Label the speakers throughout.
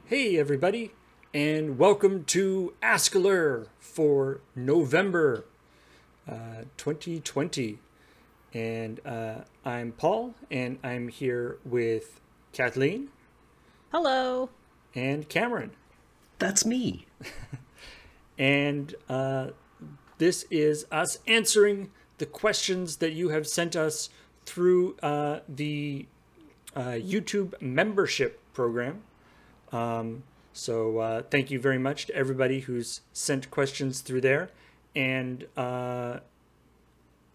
Speaker 1: Hey everybody, and welcome to askLRR for November 2020. And I'm Paul, and I'm here with Kathleen.
Speaker 2: Hello.
Speaker 1: And Cameron.
Speaker 3: That's me.
Speaker 1: And this is us answering the questions that you have sent us through the YouTube membership program. So thank you very much to everybody who's sent questions through there. And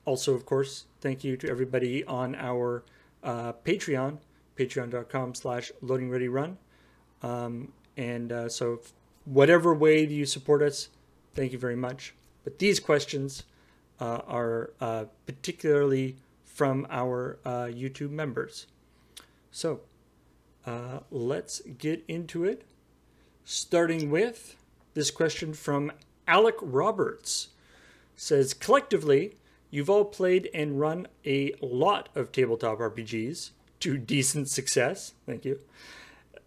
Speaker 1: also, of course, thank you to everybody on our Patreon, patreon.com/LoadingReadyRun. So whatever way you support us, thank you very much. But these questions are particularly from our YouTube members. So let's get into it, starting with this question from Alec Roberts. Says, collectively, you've all played and run a lot of tabletop RPGs to decent success, thank you,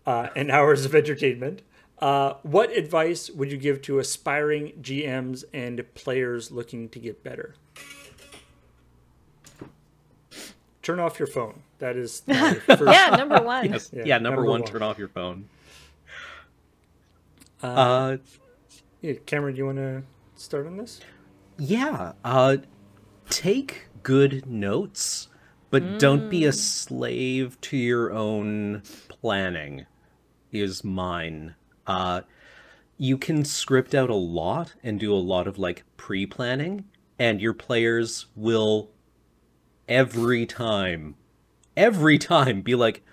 Speaker 1: and hours of entertainment. What advice would you give to aspiring GMs and players looking to get better? Turn off your phone. That is my first...
Speaker 2: Yeah, number one.
Speaker 3: Yes. Yeah, number one, turn off your phone.
Speaker 1: Cameron, do you want to start on this?
Speaker 3: Yeah. Take good notes, but don't be a slave to your own planning, is mine. You can script out a lot and do a lot of, like, pre-planning, and your players will... every time be like,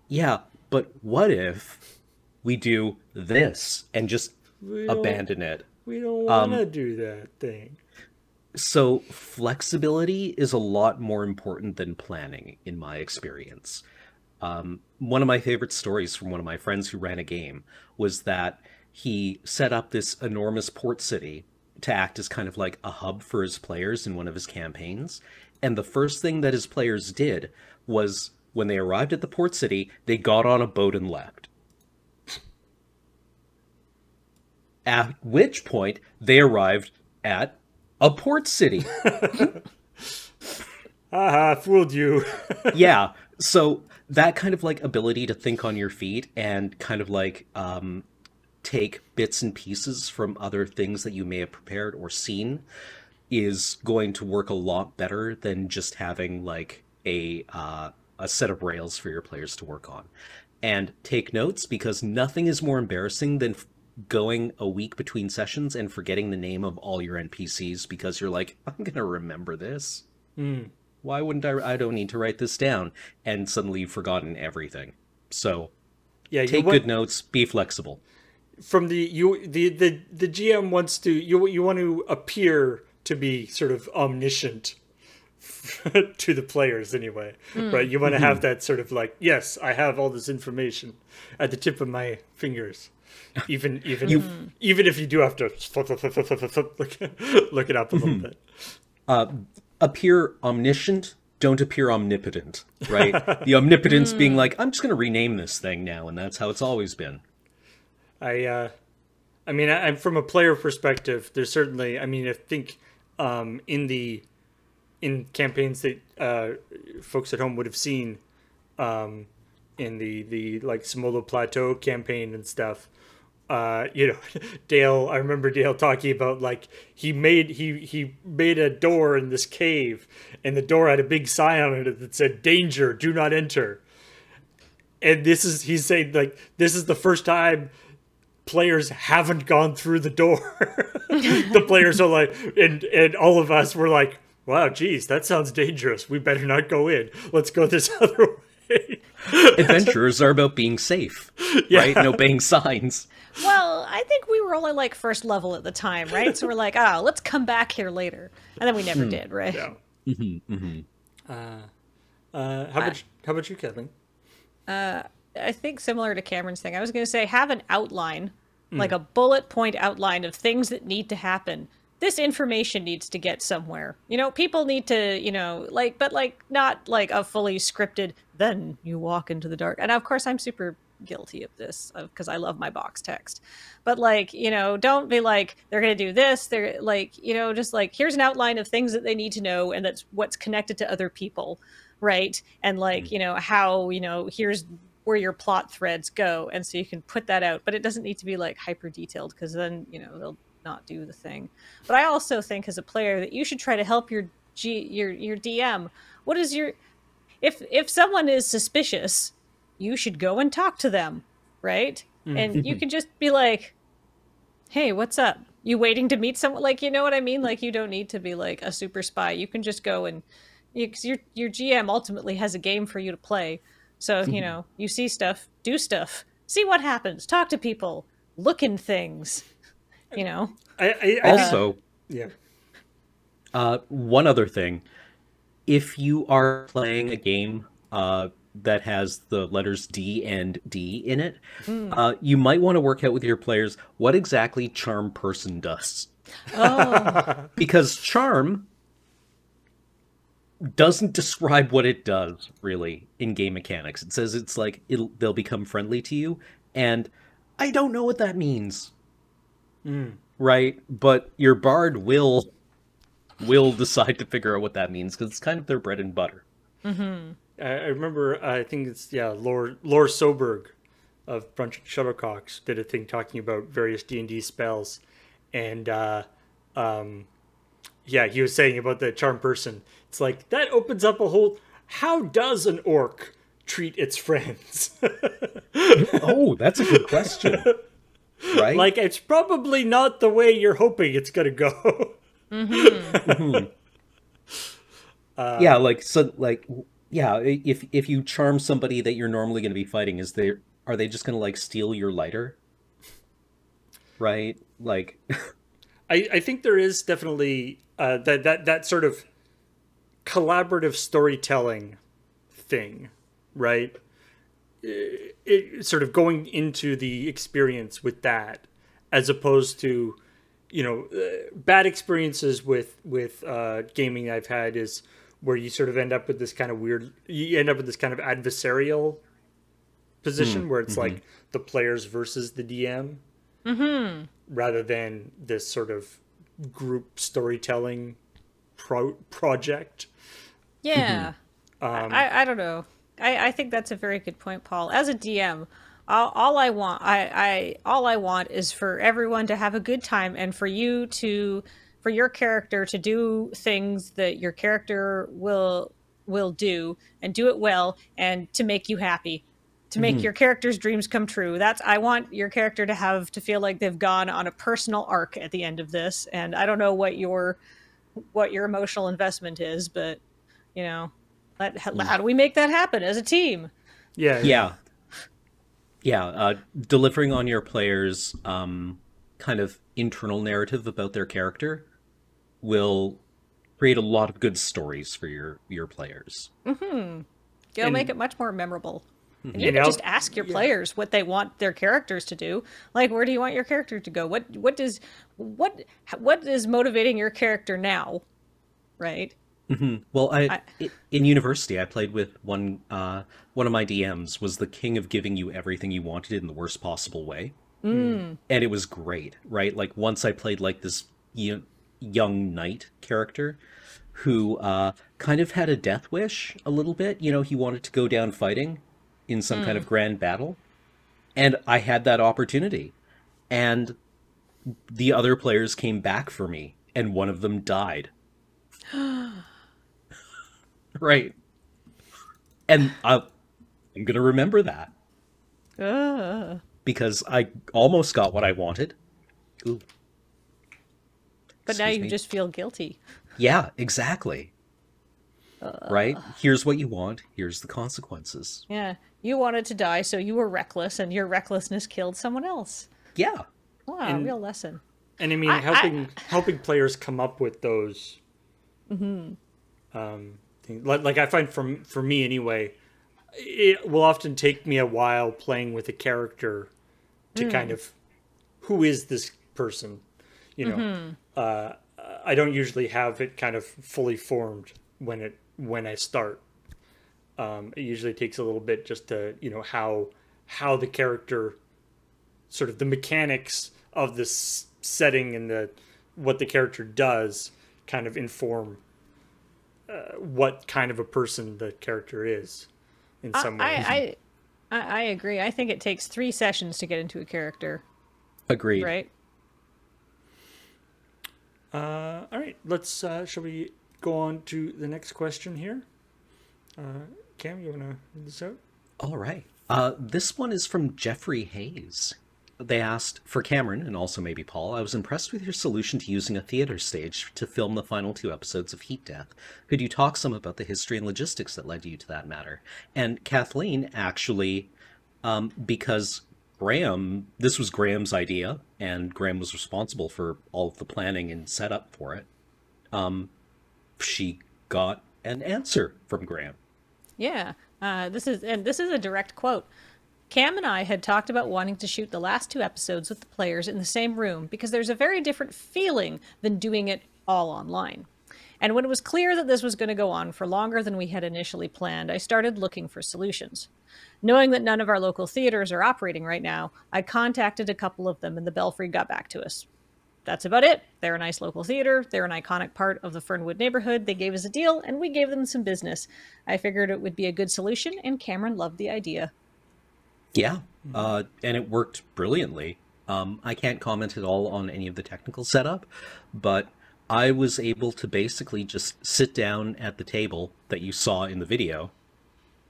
Speaker 3: yeah, but what if we do this, and just abandon it?
Speaker 1: We don't want to do that thing.
Speaker 3: So flexibility is a lot more important than planning, in my experience. One of my favorite stories from one of my friends who ran a game was that he set up this enormous port city to act as kind of like a hub for his players in one of his campaigns. And the first thing that his players did was, when they arrived at the port city, they got on a boat and left. At which point, they arrived at a port city.
Speaker 1: Haha, fooled you.
Speaker 3: Yeah, so that kind of, like, ability to think on your feet and kind of, like, take bits and pieces from other things that you may have prepared or seen is going to work a lot better than just having, like, a set of rails for your players to work on. And take notes, because nothing is more embarrassing than going a week between sessions and forgetting the name of all your NPCs, because you're like, I'm gonna remember this. Why wouldn't I don't need to write this down. And suddenly you've forgotten everything. So yeah, take good notes, be flexible.
Speaker 1: From the GM wants to, you want to appear to be sort of omniscient to the players anyway, right? You want to have that sort of like, yes, I have all this information at the tip of my fingers, even if you do have to look it up a little bit.
Speaker 3: Appear omniscient, don't appear omnipotent, right? The omnipotence being like, I'm just going to rename this thing now, and that's how it's always been.
Speaker 1: I mean, I'm from a player perspective. There's certainly, I mean, I think in campaigns that folks at home would have seen, in the like Simolo Plateau campaign and stuff. Dale, I remember Dale talking about, like, he made a door in this cave, and the door had a big sign on it that said, "Danger, do not enter." And he's saying, like, this is the first time players haven't gone through the door. The players are like, and all of us were like, wow, geez, that sounds dangerous. We better not go in. Let's go this other way.
Speaker 3: Adventurers are about being safe, right? And obeying signs.
Speaker 2: Well, I think we were only like first level at the time, right? So we're like, let's come back here later. And then we never did, right?
Speaker 1: Yeah. How about you, Kathleen?
Speaker 2: I think similar to Cameron's thing, I was going to say have an outline, like a bullet point outline of things that need to happen this information needs to get somewhere. You know, people need to, you know, like, but like not like a fully scripted, then you walk into the dark. And of course I'm super guilty of this because I love my box text. But like, you know, don't be like, they're going to do this. They're like, you know, just like, here's an outline of things that they need to know. And that's what's connected to other people. Right. And like, you know, how, you know, here's where your plot threads go. And so you can put that out, but it doesn't need to be like hyper detailed because then, you know, they'll not do the thing. But I also think as a player that you should try to help your DM. What is your, if someone is suspicious, you should go and talk to them, right? And you can just be like, hey, what's up? You waiting to meet someone? Like, you know what I mean? Like, you don't need to be like a super spy. You can just go and your GM ultimately has a game for you to play. So, you know, you see stuff, do stuff, see what happens, talk to people, look in things, you know?
Speaker 3: Also,
Speaker 1: yeah.
Speaker 3: one other thing. If you are playing a game that has the letters D and D in it, you might want to work out with your players what exactly Charm Person does.
Speaker 2: Oh.
Speaker 3: Because Charm doesn't describe what it does, really, in game mechanics. It says it's like, they'll become friendly to you, and I don't know what that means. Right? But your bard will decide to figure out what that means, because it's kind of their bread and butter.
Speaker 1: I remember, I think it's, Lord Soberg of Brunch Shuttlecocks did a thing talking about various D&D spells. And, he was saying about the Charm Person. It's like, that opens up a whole... How does an orc treat its friends?
Speaker 3: Oh, that's a good question. Right?
Speaker 1: Like, it's probably not the way you're hoping it's going to go.
Speaker 3: Yeah, like, so, like... Yeah, if you charm somebody that you're normally going to be fighting, are they just going to like steal your lighter? Right? Like,
Speaker 1: I think there is definitely that sort of collaborative storytelling thing, right? It sort of going into the experience with that, as opposed to, you know, bad experiences with gaming I've had is where you sort of end up with this kind of adversarial position where it's like the players versus the DM, rather than this sort of group storytelling project.
Speaker 2: Yeah. I don't know. I think that's a very good point, Paul. As a DM, all I want is for everyone to have a good time and for your character to do things that your character will do and do it well and to make you happy, to make your character's dreams come true. I want your character to feel like they've gone on a personal arc at the end of this. And I don't know what your emotional investment is, but you know, how do we make that happen as a team?
Speaker 3: Yeah. Delivering on your players' kind of internal narrative about their character will create a lot of good stories for your players.
Speaker 2: It'll make it much more memorable. And you can just ask your players what they want their characters to do. Like, where do you want your character to go? What is motivating your character now? Right?
Speaker 3: Well, in university, I played with one of my DMs was the king of giving you everything you wanted in the worst possible way. And it was great, right? Like, once I played like this young knight character who kind of had a death wish a little bit. You know, he wanted to go down fighting in some kind of grand battle. And I had that opportunity. And the other players came back for me, and one of them died. Right. And I'm going to remember that. Because I almost got what I wanted. Ooh.
Speaker 2: But now you just feel guilty.
Speaker 3: Yeah, exactly. Right? Here's what you want. Here's the consequences.
Speaker 2: Yeah. You wanted to die, so you were reckless, and your recklessness killed someone else.
Speaker 3: Yeah.
Speaker 2: Wow, real lesson.
Speaker 1: And I mean, helping players come up with those things. Like I find for me anyway, it will often take me a while playing with a character to kind of, who is this person? You know, I don't usually have it kind of fully formed when I start. It usually takes a little bit just to, how the character, sort of the mechanics of this setting and what the character does kind of inform what kind of a person the character is in some ways.
Speaker 2: I agree. I think it takes 3 sessions to get into a character.
Speaker 3: Agreed.
Speaker 2: Right?
Speaker 1: All right, let's, shall we go on to the next question here? Cam, you want to read this out?
Speaker 3: All right. This one is from Jeffrey Hayes. They asked, for Cameron, and also maybe Paul, I was impressed with your solution to using a theater stage to film the final 2 episodes of Heat Death. Could you talk some about the history and logistics that led you to that matter? And Kathleen, actually, because this was Graham's idea, and Graham was responsible for all of the planning and setup for it, she got an answer from Graham.
Speaker 2: Yeah. This is a direct quote. Cam and I had talked about wanting to shoot the last 2 episodes with the players in the same room because there's a very different feeling than doing it all online. And when it was clear that this was going to go on for longer than we had initially planned, I started looking for solutions. Knowing that none of our local theaters are operating right now, I contacted a couple of them and the Belfry got back to us. That's about it. They're a nice local theater. They're an iconic part of the Fernwood neighborhood. They gave us a deal and we gave them some business. I figured it would be a good solution and Cameron loved the idea.
Speaker 3: Yeah, and it worked brilliantly. I can't comment at all on any of the technical setup, but I was able to basically just sit down at the table that you saw in the video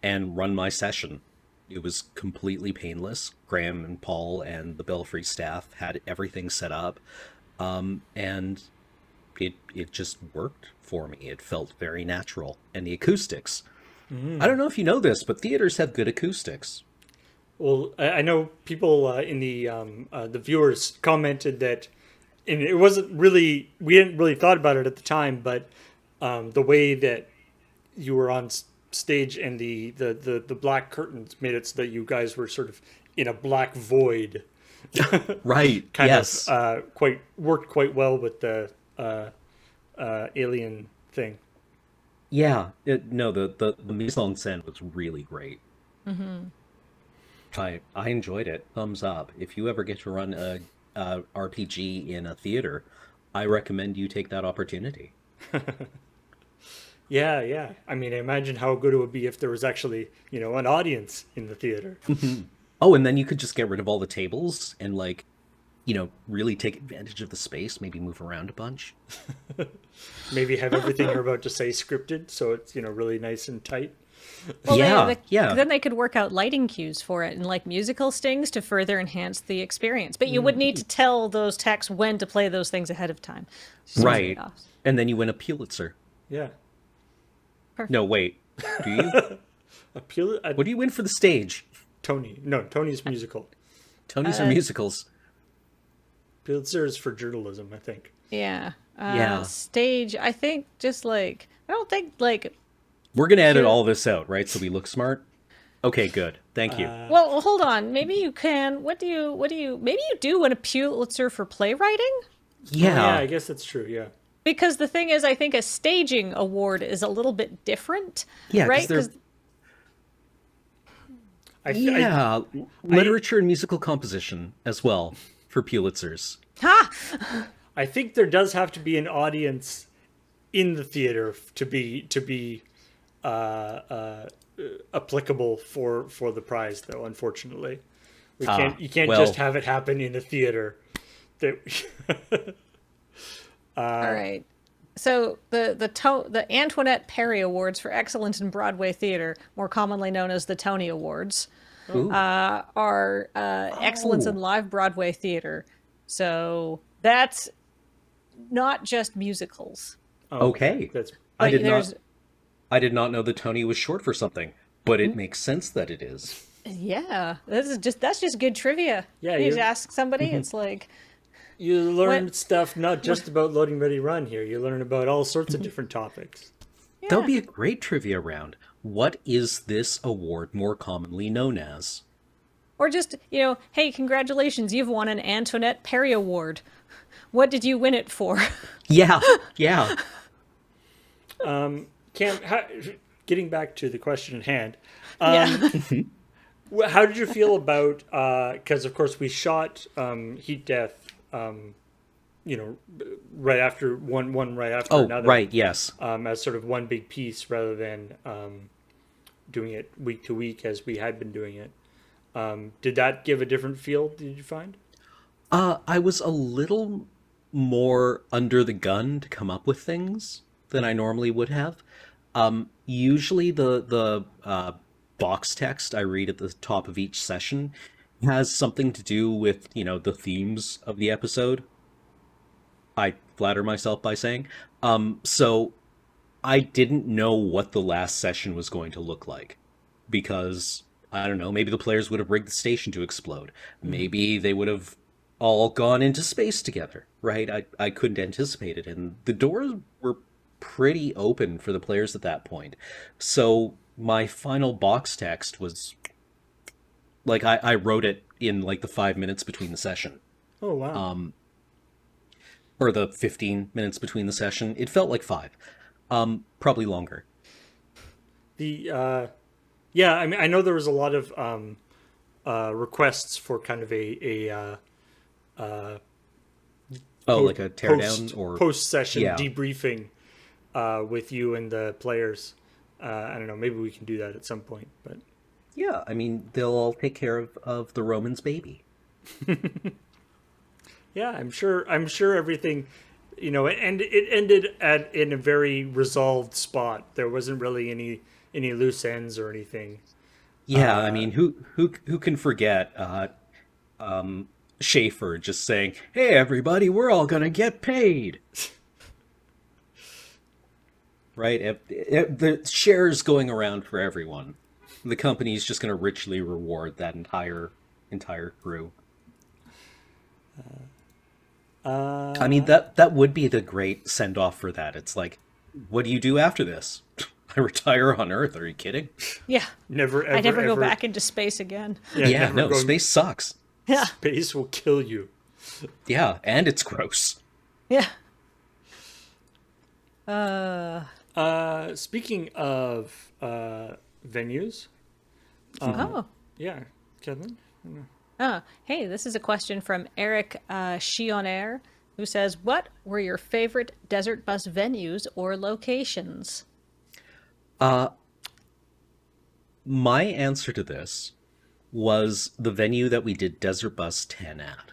Speaker 3: and run my session. It was completely painless. Graham and Paul and the Belfry staff had everything set up, and it just worked for me. It felt very natural. And the acoustics. I don't know if you know this, but theaters have good acoustics.
Speaker 1: Well, I know people in the viewers commented that, and it wasn't really, we hadn't really thought about it at the time, but the way that you were on stage and the black curtains made it so that you guys were sort of in a black void.
Speaker 3: Right.
Speaker 1: Kind
Speaker 3: yes.
Speaker 1: of worked quite well with the alien thing.
Speaker 3: Yeah. The mise en scène was really great. Mm-hmm. I enjoyed it. Thumbs up. If you ever get to run a RPG in a theater, I recommend you take that opportunity.
Speaker 1: Yeah. I mean, I imagine how good it would be if there was actually, an audience in the theater.
Speaker 3: Oh, and then you could just get rid of all the tables and, really take advantage of the space, maybe move around a bunch.
Speaker 1: Maybe have everything you're about to say scripted, so it's, really nice and tight.
Speaker 2: Well,
Speaker 3: yeah.
Speaker 2: Then they could work out lighting cues for it and musical stings to further enhance the experience. But you would need to tell those techs when to play those things ahead of time.
Speaker 3: Right. And then you win a Pulitzer.
Speaker 1: Yeah.
Speaker 2: Perfect.
Speaker 3: No, wait. Do you? What do you win for the stage?
Speaker 1: Tony. No, Tony's musical.
Speaker 3: Tony's are musicals.
Speaker 1: Pulitzer is for journalism, I think.
Speaker 2: Yeah.
Speaker 3: Yeah.
Speaker 2: Stage, I think I don't think
Speaker 3: We're going to edit all this out, right? So we look smart? Okay, good. Thank you.
Speaker 2: Well, hold on. Maybe you can. Maybe you do win a Pulitzer for playwriting?
Speaker 3: Yeah.
Speaker 1: Yeah, I guess that's true, yeah.
Speaker 2: Because the thing is, I think a staging award is a little bit different, right?
Speaker 3: Literature and musical composition as well for Pulitzers.
Speaker 2: Ha!
Speaker 1: I think there does have to be an audience in the theater to be applicable for the prize, though. Unfortunately, you can't just have it happen in a theater.
Speaker 2: All right. So the Antoinette Perry Awards for Excellence in Broadway Theater, more commonly known as the Tony Awards, are Excellence in Live Broadway Theater. So that's not just musicals.
Speaker 3: Okay. I did not know the Tony was short for something, but it makes sense that it is.
Speaker 2: Yeah, that's just good trivia. Yeah, you just ask somebody. It's like
Speaker 1: you learn stuff not just about Loading Ready Run here. You learn about all sorts of different topics.
Speaker 2: Yeah.
Speaker 3: That'll be a great trivia round. What is this award more commonly known as?
Speaker 2: Or just, hey, congratulations, you've won an Antoinette Perry Award. What did you win it for?
Speaker 3: Yeah, yeah.
Speaker 1: Cam, getting back to the question at hand,
Speaker 2: Yeah.
Speaker 1: how did you feel about, because of course we shot Heat Death, right after one right after
Speaker 3: Oh,
Speaker 1: another.
Speaker 3: right, yes.
Speaker 1: As sort of one big piece rather than doing it week to week as we had been doing it. Did that give a different feel, did you find?
Speaker 3: I was a little more under the gun to come up with things than I normally would have. Usually the box text I read at the top of each session has something to do with, the themes of the episode. I flatter myself by saying. So I didn't know what the last session was going to look like because, I don't know, maybe the players would have rigged the station to explode. Maybe they would have all gone into space together, right? I couldn't anticipate it. And the doors were pretty open for the players at that point. So my final box text was, like, I wrote it in, like, the 5 minutes between the session.
Speaker 1: Oh, wow.
Speaker 3: Or the 15 minutes between the session. It felt like 5. Probably longer.
Speaker 1: Yeah, I mean, I know there was a lot of requests for kind of a
Speaker 3: like a teardown or
Speaker 1: post-session
Speaker 3: yeah.
Speaker 1: debriefing with you and the players. I don't know, maybe we can do that at some point, but
Speaker 3: yeah, I mean, they'll all take care of the Roman's baby.
Speaker 1: yeah, I'm sure everything, and it ended in a very resolved spot. There wasn't really any loose ends or anything.
Speaker 3: Yeah, I mean, who can forget Schaefer just saying, "Hey, everybody, we're all gonna get paid." Right? The shares going around for everyone. The company's just gonna richly reward that entire crew. I mean, that would be the great send off for that. It's like, what do you do after this? I retire on Earth. Are you kidding?
Speaker 2: Yeah.
Speaker 1: Never ever.
Speaker 2: I never go
Speaker 1: ever,
Speaker 2: back into space again.
Speaker 3: Yeah, no, space sucks.
Speaker 2: Yeah.
Speaker 1: Space will kill you.
Speaker 3: Yeah, and it's gross.
Speaker 2: Yeah.
Speaker 1: Speaking of venues. Yeah, Kathleen?
Speaker 2: Oh, hey, this is a question from Eric Chionair, who says, what were your favorite Desert Bus venues or locations?
Speaker 3: My answer to this was the venue that we did Desert Bus 10 at.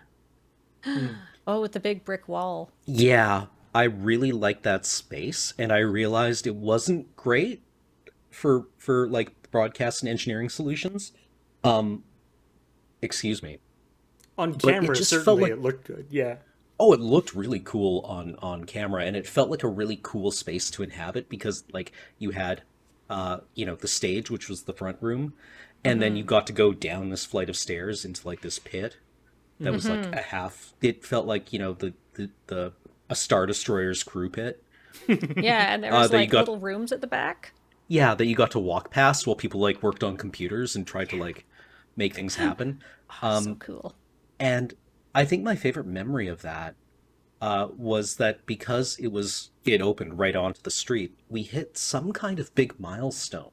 Speaker 2: Oh, with the big brick wall.
Speaker 3: Yeah, I really liked that space, and I realized it wasn't great for like broadcast and engineering solutions. Excuse me.
Speaker 1: On camera, certainly it looked good. Yeah.
Speaker 3: Oh, it looked really cool on camera, and it felt like a really cool space to inhabit because, like, you had, the stage, which was the front room, and then you got to go down this flight of stairs into, like, this pit that was, like, a half... It felt like, a Star Destroyer's crew pit.
Speaker 2: Yeah, and there was, little rooms at the back.
Speaker 3: Yeah, that you got to walk past while people, like, worked on computers and tried to, like, make things happen.
Speaker 2: So cool.
Speaker 3: And I think my favorite memory of that was that because it opened right onto the street, we hit some kind of big milestone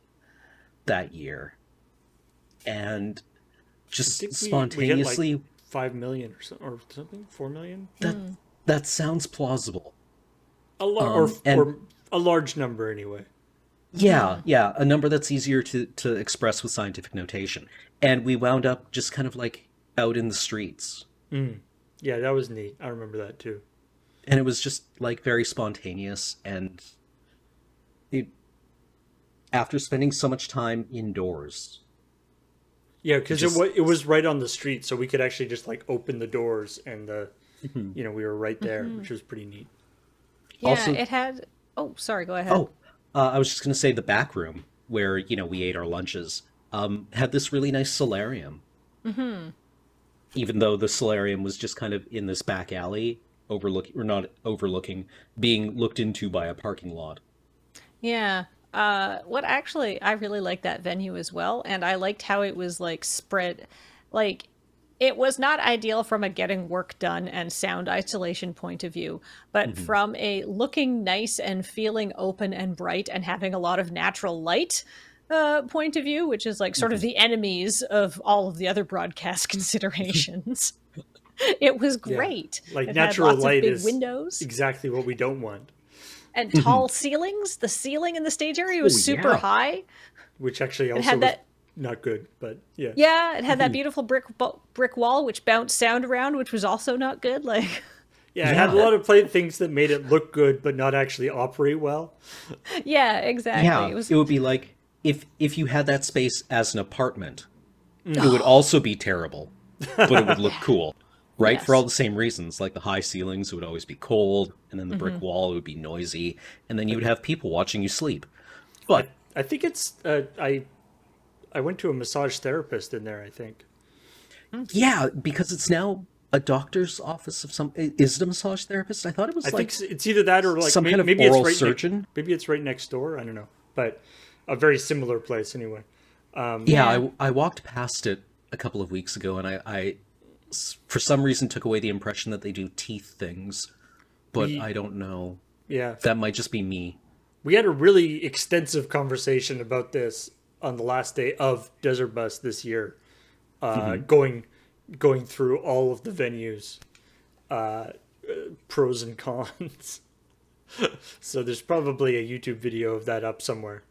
Speaker 3: that year. And just spontaneously...
Speaker 1: We hit like 5 million or something? 4 million?
Speaker 3: That sounds plausible.
Speaker 1: Or a large number anyway.
Speaker 3: Yeah, a number that's easier to express with scientific notation. And we wound up just kind of like out in the streets.
Speaker 1: Yeah, that was neat. I remember that too.
Speaker 3: And it was just like very spontaneous, and after spending so much time indoors.
Speaker 1: Yeah, because it was right on the street, so we could actually just like open the doors and we were right there, which was pretty neat.
Speaker 2: Yeah,
Speaker 3: Also,
Speaker 2: it had... Oh, sorry, go ahead.
Speaker 3: Oh, I was just going to say the back room where, we ate our lunches had this really nice solarium. Even though the solarium was just kind of in this back alley, being looked into by a parking lot.
Speaker 2: Yeah. I really liked that venue as well, and I liked how it was like spread, like it was not ideal from a getting work done and sound isolation point of view, but from a looking nice and feeling open and bright and having a lot of natural light point of view, which is like sort of the enemies of all of the other broadcast considerations. It was great.
Speaker 1: Like
Speaker 2: it
Speaker 1: natural
Speaker 2: had lots
Speaker 1: light
Speaker 2: of big
Speaker 1: is
Speaker 2: windows
Speaker 1: exactly what we don't want.
Speaker 2: and tall ceilings. The ceiling in the stage area was super high,
Speaker 1: which actually also
Speaker 2: had
Speaker 1: was
Speaker 2: that.
Speaker 1: not good, but yeah.
Speaker 2: Yeah, it had that beautiful brick wall which bounced sound around, which was also not good. Like,
Speaker 1: Yeah, it had a lot of things that made it look good, but not actually operate well.
Speaker 2: yeah, exactly.
Speaker 3: Yeah, it would be like if you had that space as an apartment, it would also be terrible, but it would look cool, right?
Speaker 2: Yes.
Speaker 3: For all the same reasons, like the high ceilings would always be cold, and then the brick wall would be noisy, and then you would have people watching you sleep. But
Speaker 1: I think it's I went to a massage therapist in there, I think.
Speaker 3: yeah, because it's now a doctor's office of some. Is it a massage therapist? I thought it was
Speaker 1: I
Speaker 3: like
Speaker 1: think it's either that or like
Speaker 3: some kind of
Speaker 1: maybe
Speaker 3: oral
Speaker 1: it's right
Speaker 3: surgeon.
Speaker 1: maybe it's right next door. I don't know, but a very similar place anyway.
Speaker 3: Yeah, I walked past it a couple of weeks ago, and I for some reason took away the impression that they do teeth things, but I don't know.
Speaker 1: Yeah,
Speaker 3: That might just be me.
Speaker 1: we had a really extensive conversation about this on the last day of Desert Bus this year, going through all of the venues, pros and cons. So there's probably a YouTube video of that up somewhere.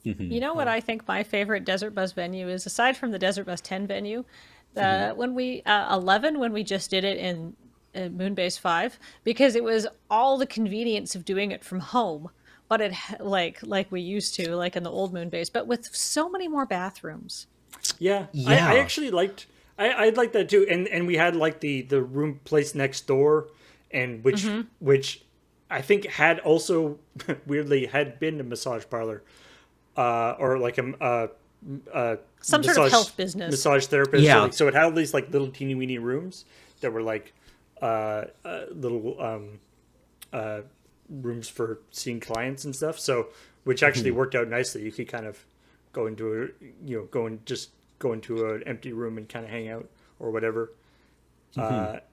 Speaker 2: You know what I think my favorite Desert Bus venue is, aside from the Desert Bus 10 venue, when we 11 when we just did it in Moonbase 5, because it was all the convenience of doing it from home, but it like we used to, like in the old Moonbase, but with so many more bathrooms.
Speaker 1: Yeah,
Speaker 3: Yeah.
Speaker 1: I actually liked. I liked that too, and we had like the room place next door, and which I think had also weirdly had been a massage parlor, or like
Speaker 2: Some sort of health business.
Speaker 1: massage therapist.
Speaker 3: Yeah.
Speaker 1: So it had all these like little teeny weeny rooms that were like little rooms for seeing clients and stuff. So which actually worked out nicely. You could kind of go into go into an empty room and kind of hang out or whatever.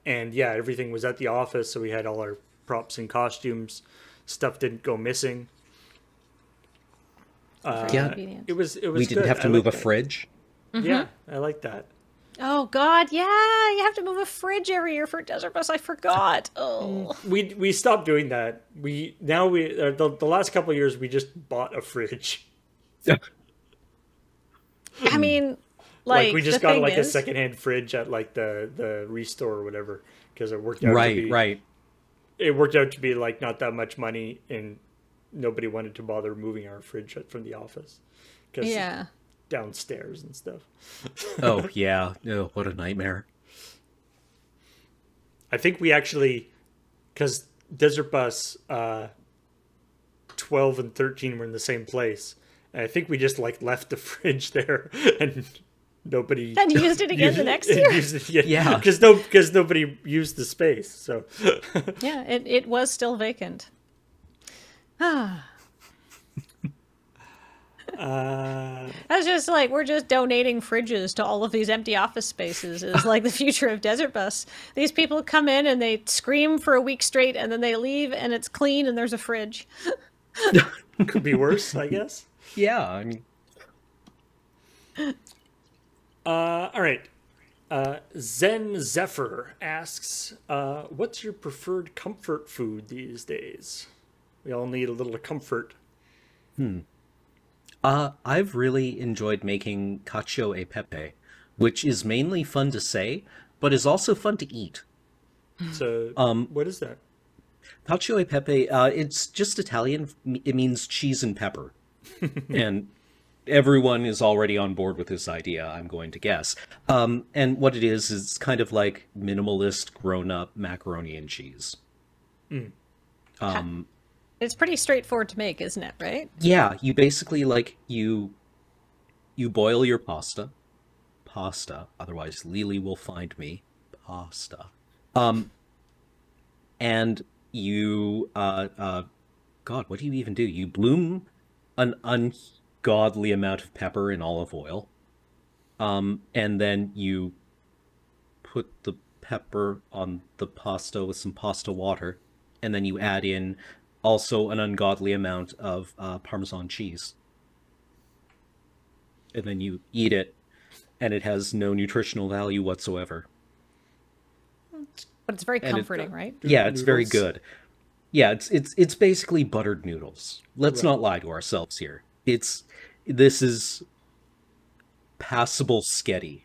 Speaker 1: And yeah, everything was at the office, so we had all our props and costumes. Stuff didn't go missing.
Speaker 3: Yeah,
Speaker 1: It was
Speaker 3: we didn't
Speaker 1: good.
Speaker 3: have to
Speaker 1: I
Speaker 3: move a
Speaker 1: liked that.
Speaker 3: fridge.
Speaker 1: Yeah, I like that.
Speaker 2: Oh God, yeah, you have to move a fridge every year for Desert Bus. I forgot. Oh,
Speaker 1: We stopped doing that. The last couple of years we just bought a fridge.
Speaker 2: I mean,
Speaker 1: Like we just
Speaker 2: the
Speaker 1: got
Speaker 2: thing
Speaker 1: like a
Speaker 2: is-
Speaker 1: secondhand fridge at like the restore or whatever, because it worked out
Speaker 3: Right.
Speaker 1: It worked out to be like not that much money, and nobody wanted to bother moving our fridge from the office because
Speaker 2: Yeah.
Speaker 1: downstairs and stuff.
Speaker 3: Oh yeah. Oh, what a nightmare.
Speaker 1: I think we actually, because Desert Bus 12 and 13 were in the same place, and I think we just like left the fridge there and nobody
Speaker 2: And used it again the next year.
Speaker 3: Yeah.
Speaker 1: because nobody used the space. So
Speaker 2: Yeah, it was still vacant. I was just like, we're just donating fridges to all of these empty office spaces. It's like the future of Desert Bus. These people come in and they scream for a week straight, and then they leave, and it's clean, and there's a fridge.
Speaker 1: could be worse, I guess.
Speaker 3: Yeah. I mean,
Speaker 1: All right. Zen Zephyr asks, what's your preferred comfort food these days? We all need a little comfort.
Speaker 3: I've really enjoyed making Cacio E Pepe, which is mainly fun to say, but is also fun to eat.
Speaker 1: So, what is that?
Speaker 3: Cacio e Pepe, it's just Italian. It means cheese and pepper. And everyone is already on board with this idea, I'm going to guess. And what it is kind of like minimalist, grown-up macaroni and cheese.
Speaker 2: It's pretty straightforward to make, isn't it? Right?
Speaker 3: Yeah, you basically, like, you boil your pasta. Otherwise Lily will find me. Pasta. And you, God, what do you even do? You bloom an ungodly amount of pepper in olive oil. And then you put the pepper on the pasta with some pasta water, and then you add in also an ungodly amount of Parmesan cheese. And then you eat it, and it has no nutritional value whatsoever.
Speaker 2: But it's very comforting, right?
Speaker 3: Yeah, it's very good. Yeah, it's basically buttered noodles. Let's not lie to ourselves here. This is passable sketty.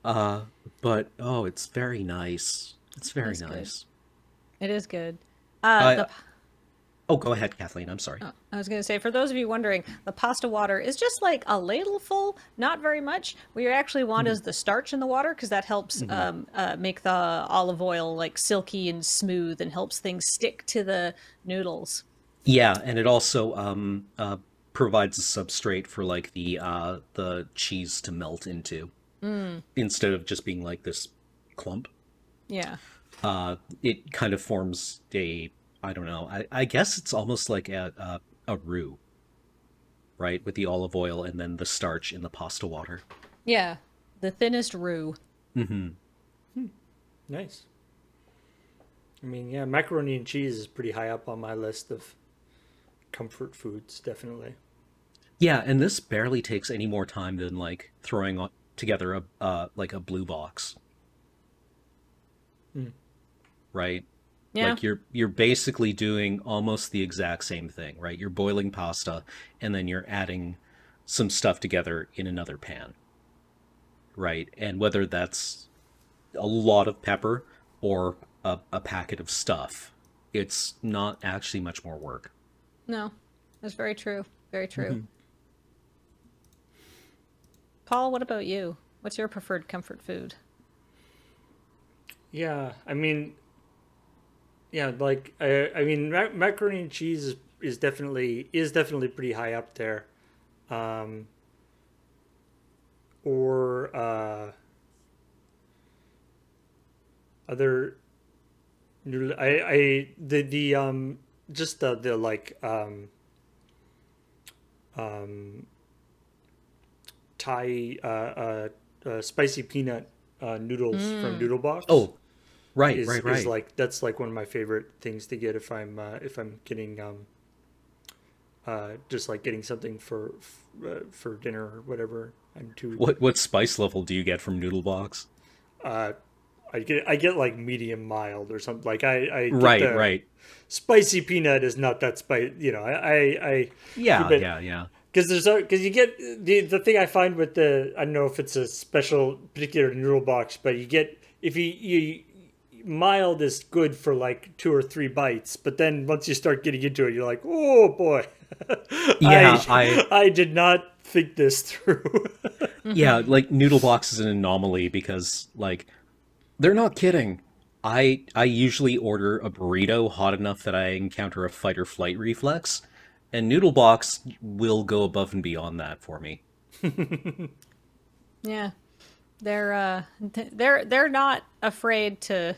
Speaker 3: But it's very nice. It's very nice.
Speaker 2: It is good.
Speaker 3: Go ahead, Kathleen. I'm sorry.
Speaker 2: Oh, I was going to say, for those of you wondering, the pasta water is just like a ladle full, not very much. What you actually want is the starch in the water, because that helps make the olive oil like silky and smooth and helps things stick to the noodles.
Speaker 3: Yeah, and it also provides a substrate for like the cheese to melt into, instead of just being like this clump.
Speaker 2: Yeah.
Speaker 3: It kind of forms I don't know. I guess it's almost like a roux, right? With the olive oil and then the starch in the pasta water.
Speaker 2: Yeah, the thinnest roux.
Speaker 3: Mm-hmm.
Speaker 1: Nice. I mean, yeah, macaroni and cheese is pretty high up on my list of comfort foods, definitely.
Speaker 3: Yeah, and this barely takes any more time than like throwing together a blue box. Right?
Speaker 2: Yeah.
Speaker 3: Like you're basically doing almost the exact same thing, right? You're boiling pasta and then you're adding some stuff together in another pan. Right? And whether that's a lot of pepper or a packet of stuff, it's not actually much more work.
Speaker 2: No, that's very true. Very true. Paul, what about you? What's your preferred comfort food?
Speaker 1: Yeah, I mean, like I mean, macaroni and cheese is definitely pretty high up there, or other noodle. Just the like Thai spicy peanut noodles from Noodle Box.
Speaker 3: Oh, right.
Speaker 1: Is like, that's like one of my favorite things to get if I'm getting just like getting something for dinner or whatever. I'm too.
Speaker 3: What spice level do you get from Noodle Box?
Speaker 1: I get like medium mild or something. Like I get
Speaker 3: right.
Speaker 1: Spicy peanut is not that spicy. You know,
Speaker 3: yeah.
Speaker 1: Because you get the thing I find with I don't know if it's a special particular Noodle Box, but you get, if you mild is good for like 2 or 3 bites, but then once you start getting into it, you're like, oh boy,
Speaker 3: yeah,
Speaker 1: I did not think this through.
Speaker 3: Yeah, like Noodle Box is an anomaly because like they're not kidding. I usually order a burrito hot enough that I encounter a fight or flight reflex, and Noodle Box will go above and beyond that for me.
Speaker 2: Yeah, they're not afraid to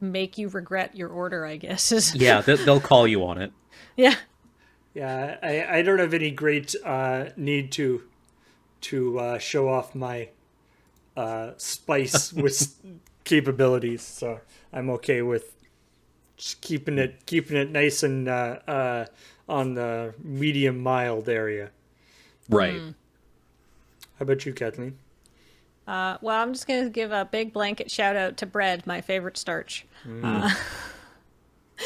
Speaker 2: make you regret your order, I guess.
Speaker 3: Yeah, they'll call you on it.
Speaker 2: Yeah.
Speaker 1: Yeah, I don't have any great need to show off my spice with capabilities, so I'm okay with just keeping it nice and on the medium mild area.
Speaker 3: Right.
Speaker 1: How about you, Kathleen?
Speaker 2: Well, I'm just going to give a big blanket shout out to bread, my favorite starch. Been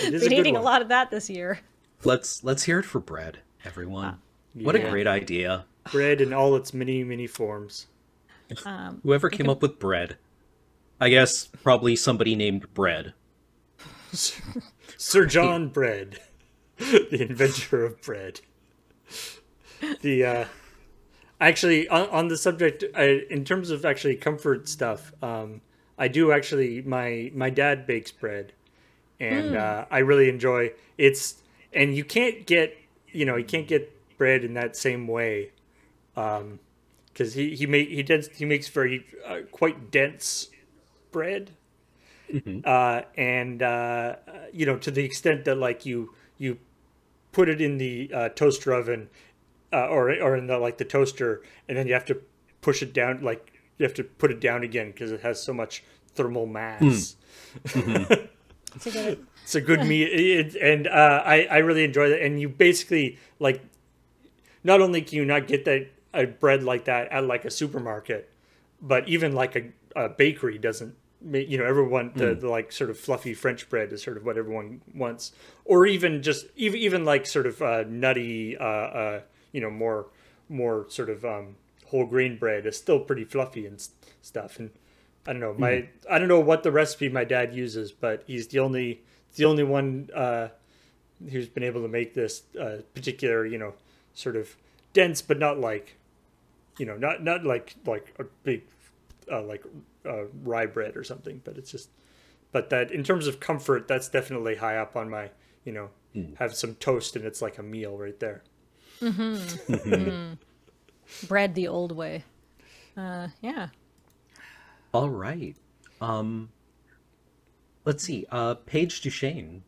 Speaker 2: eating a lot of that this year.
Speaker 3: Let's hear it for bread, everyone. What a great idea.
Speaker 1: Bread in all its many forms.
Speaker 3: Whoever came up with bread. I guess probably somebody named Bread.
Speaker 1: Sir John Bread, the inventor of bread. The actually on the subject, in terms of actually comfort stuff, I do actually, my dad bakes bread, and I really enjoy it's, and you can't get bread in that same way, because he makes very quite dense bread. And to the extent that like you put it in the toaster oven, or in the toaster, and then you have to push it down, like to put it down again because it has so much thermal mass. It's a good meat, and I really enjoy that. And you basically like, not only can you not get that a bread like that at like a supermarket, but even like a bakery doesn't. Everyone the like sort of fluffy French bread is sort of what everyone wants, or even just even like sort of nutty, more sort of whole grain bread is still pretty fluffy and stuff. And I don't know I don't know what the recipe my dad uses, but he's the only one who's been able to make this particular sort of dense, but not like not like a big rye bread or something. But it's just, but that in terms of comfort, that's definitely high up on my have some toast and it's like a meal right there.
Speaker 2: Bread the old way. Yeah.
Speaker 3: All right. Let's see. Paige Duchesne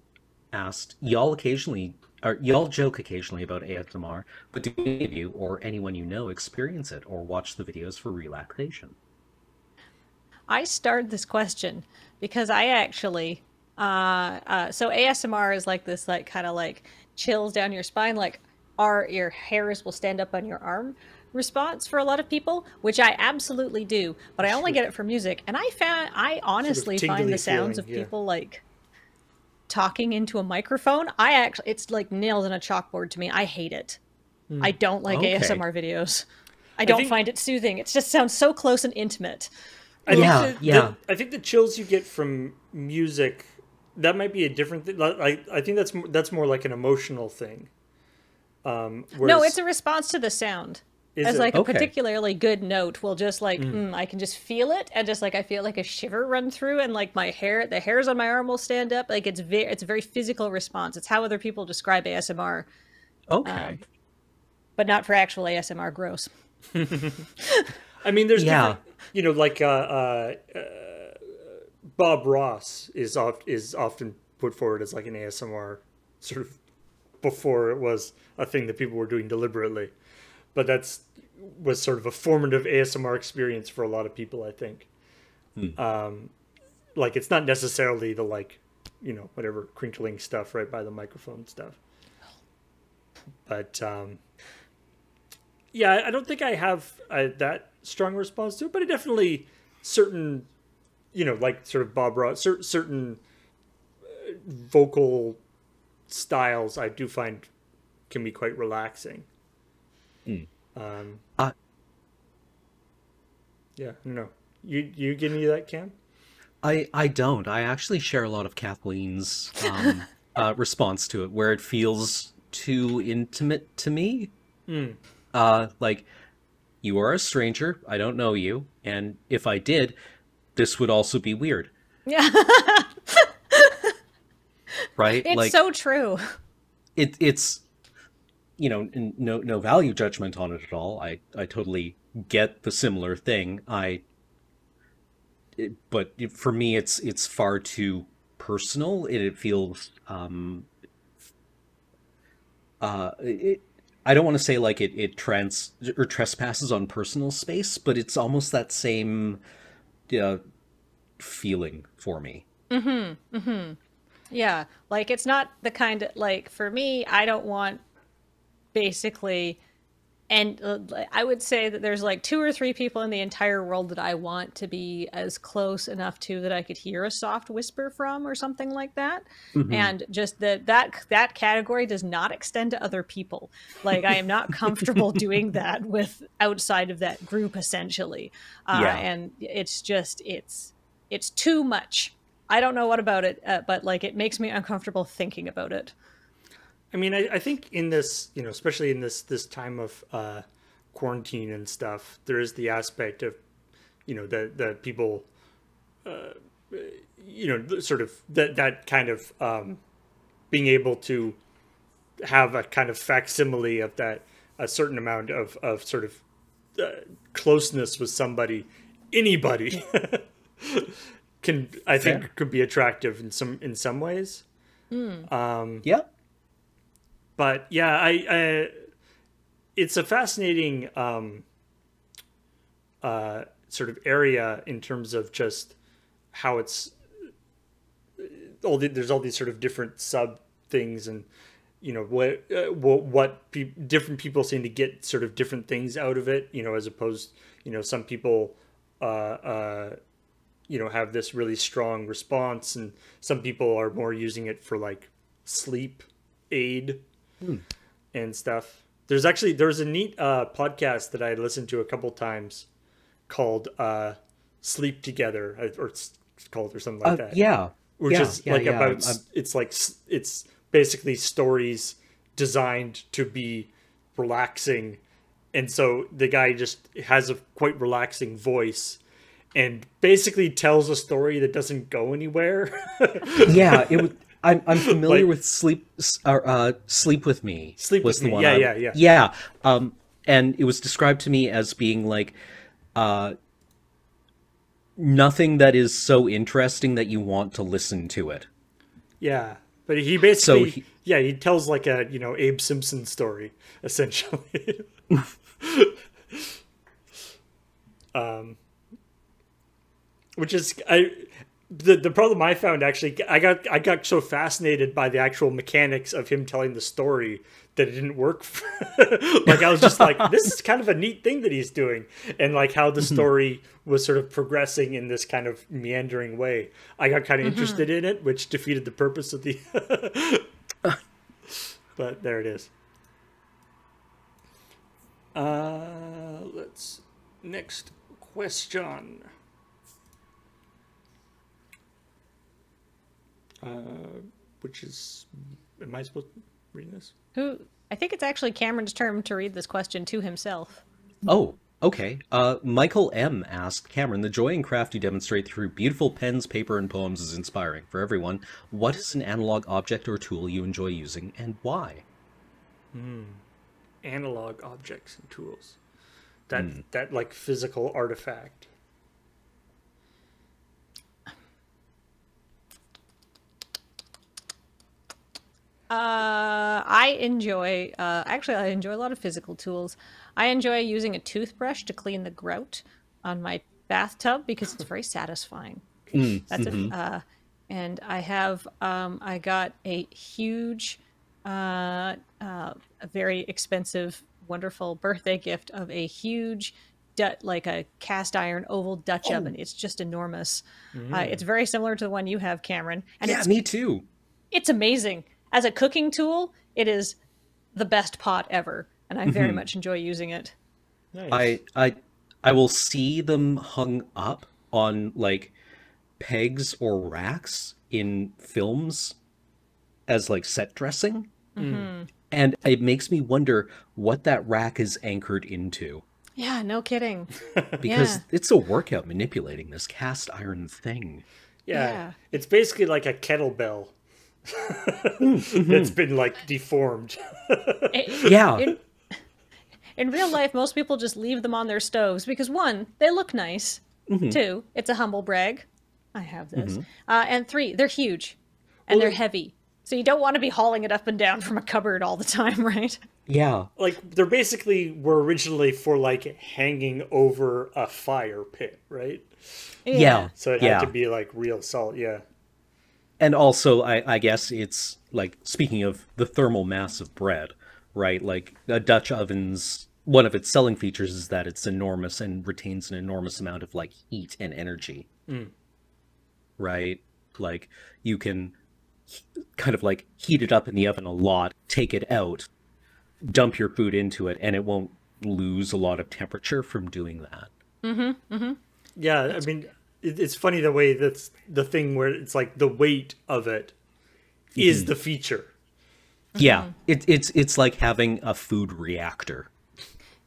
Speaker 3: asked, y'all joke occasionally about ASMR, but do any of you or anyone you know experience it or watch the videos for relaxation?
Speaker 2: I started this question because I actually, so ASMR is like this, like kind of like chills down your spine, like your hairs will stand up on your arm response for a lot of people, which I absolutely do, but I only get it for music. And I honestly find the sounds of people like talking into a microphone, it's like nails on a chalkboard to me. I hate it. I don't like ASMR videos. I don't find it soothing. It just sounds so close and intimate.
Speaker 1: I think the chills you get from music, that might be a different thing. I think that's more like an emotional thing.
Speaker 2: No, it's a response to the sound. As like a particularly good note will just like, I can just feel it, and just like I feel like a shiver run through, and like the hairs on my arm will stand up. Like it's a very physical response. It's how other people describe ASMR.
Speaker 3: Okay.
Speaker 2: But not for actual ASMR. Gross.
Speaker 1: I mean, there's different, like Bob Ross is often put forward as like an ASMR sort of before it was a thing that people were doing deliberately. But was sort of a formative ASMR experience for a lot of people, I think. Like it's not necessarily the like, whatever crinkling stuff right by the microphone stuff. But I don't think I have that strong response to it, but it definitely certain, like sort of Bob Ross, certain vocal styles I do find can be quite relaxing. No. You get any of that, Cam?
Speaker 3: I don't. I actually share a lot of Kathleen's response to it, where it feels too intimate to me. Like, you are a stranger, I don't know you, and if I did, this would also be weird.
Speaker 2: Yeah.
Speaker 3: Right?
Speaker 2: It's
Speaker 3: like,
Speaker 2: so true.
Speaker 3: It's no value judgment on it at all. I totally get the similar thing. But for me, it's far too personal. It feels I don't want to say like it trespasses on personal space, but it's almost that same feeling for me.
Speaker 2: Yeah, like it's not the kind of, like, for me, I don't want basically, and I would say that there's like 2 or 3 people in the entire world that I want to be as close enough to that I could hear a soft whisper from or something like that. And just that category does not extend to other people. Like I am not comfortable doing that with outside of that group, essentially. And it's just, it's too much. I don't know what about it, but like it makes me uncomfortable thinking about it.
Speaker 1: I mean, I think in this, especially in this time of quarantine and stuff, there is the aspect of, that people, sort of that kind of being able to have a kind of facsimile of that, a certain amount of sort of closeness with somebody, anybody can, I think, could be attractive in some ways.
Speaker 3: Yeah.
Speaker 1: But yeah, it's a fascinating sort of area in terms of just how it's there's all these sort of different sub things, and different people seem to get sort of different things out of it, as opposed, some people have this really strong response, and some people are more using it for like sleep aid and stuff. There's a neat podcast that I listened to a couple times called Sleep Together, or it's called, or something like that.
Speaker 3: Yeah.
Speaker 1: Which is about, it's basically stories designed to be relaxing. And so the guy just has a quite relaxing voice and basically tells a story that doesn't go anywhere.
Speaker 3: Yeah, I'm familiar with Sleep With Me.
Speaker 1: Sleep
Speaker 3: was
Speaker 1: With
Speaker 3: the
Speaker 1: Me.
Speaker 3: one.
Speaker 1: Yeah.
Speaker 3: And it was described to me as being like nothing that is so interesting that you want to listen to it.
Speaker 1: Yeah, but he basically he tells like a Abe Simpson story essentially. Which is the problem I found, actually. I got so fascinated by the actual mechanics of him telling the story that it didn't work. Like, I was just like, this is kind of a neat thing that he's doing, and like how the story was sort of progressing in this kind of meandering way. I got kind of interested in it, which defeated the purpose of the. But there it is. Next question. Which is, am I supposed to read this?
Speaker 2: I think it's actually Cameron's turn to read this question to himself.
Speaker 3: Oh, okay. Michael M. asked, Cameron, the joy and craft you demonstrate through beautiful pens, paper, and poems is inspiring for everyone. What is an analog object or tool you enjoy using, and why?
Speaker 1: Analog objects and tools. That like physical artifact.
Speaker 2: I enjoy a lot of physical tools. I enjoy using a toothbrush to clean the grout on my bathtub because it's very satisfying. That's it. And I have I got a huge a very expensive, wonderful birthday gift of a huge like a cast iron oval Dutch oven. It's just enormous. It's very similar to the one you have, Cameron. And
Speaker 3: yeah, me too.
Speaker 2: It's amazing. As a cooking tool, it is the best pot ever, and I very much enjoy using it.
Speaker 1: Nice.
Speaker 3: I will see them hung up on like pegs or racks in films as like set dressing. And it makes me wonder what that rack is anchored into.
Speaker 2: Yeah, no kidding.
Speaker 3: Because it's a workout manipulating this cast iron thing.
Speaker 1: Yeah. It's basically like a kettlebell. That's been like deformed.
Speaker 2: In real life, most people just leave them on their stoves because, one, they look nice. Two, it's a humble brag. I have this. And three, they're huge and they're heavy. So you don't want to be hauling it up and down from a cupboard all the time, right?
Speaker 3: Yeah.
Speaker 1: Like, they're basically were originally for like hanging over a fire pit, right?
Speaker 3: Yeah.
Speaker 1: So it had to be like real solid. Yeah.
Speaker 3: And also, I guess it's like, speaking of the thermal mass of bread, right? Like a Dutch oven's, one of its selling features is that it's enormous and retains an enormous amount of like heat and energy. Right? Like you can kind of like heat it up in the oven a lot, take it out, dump your food into it, and it won't lose a lot of temperature from doing that.
Speaker 1: Yeah, I mean, it's funny the way that's the thing where it's like the weight of it is the feature.
Speaker 3: Yeah, it's like having a food reactor.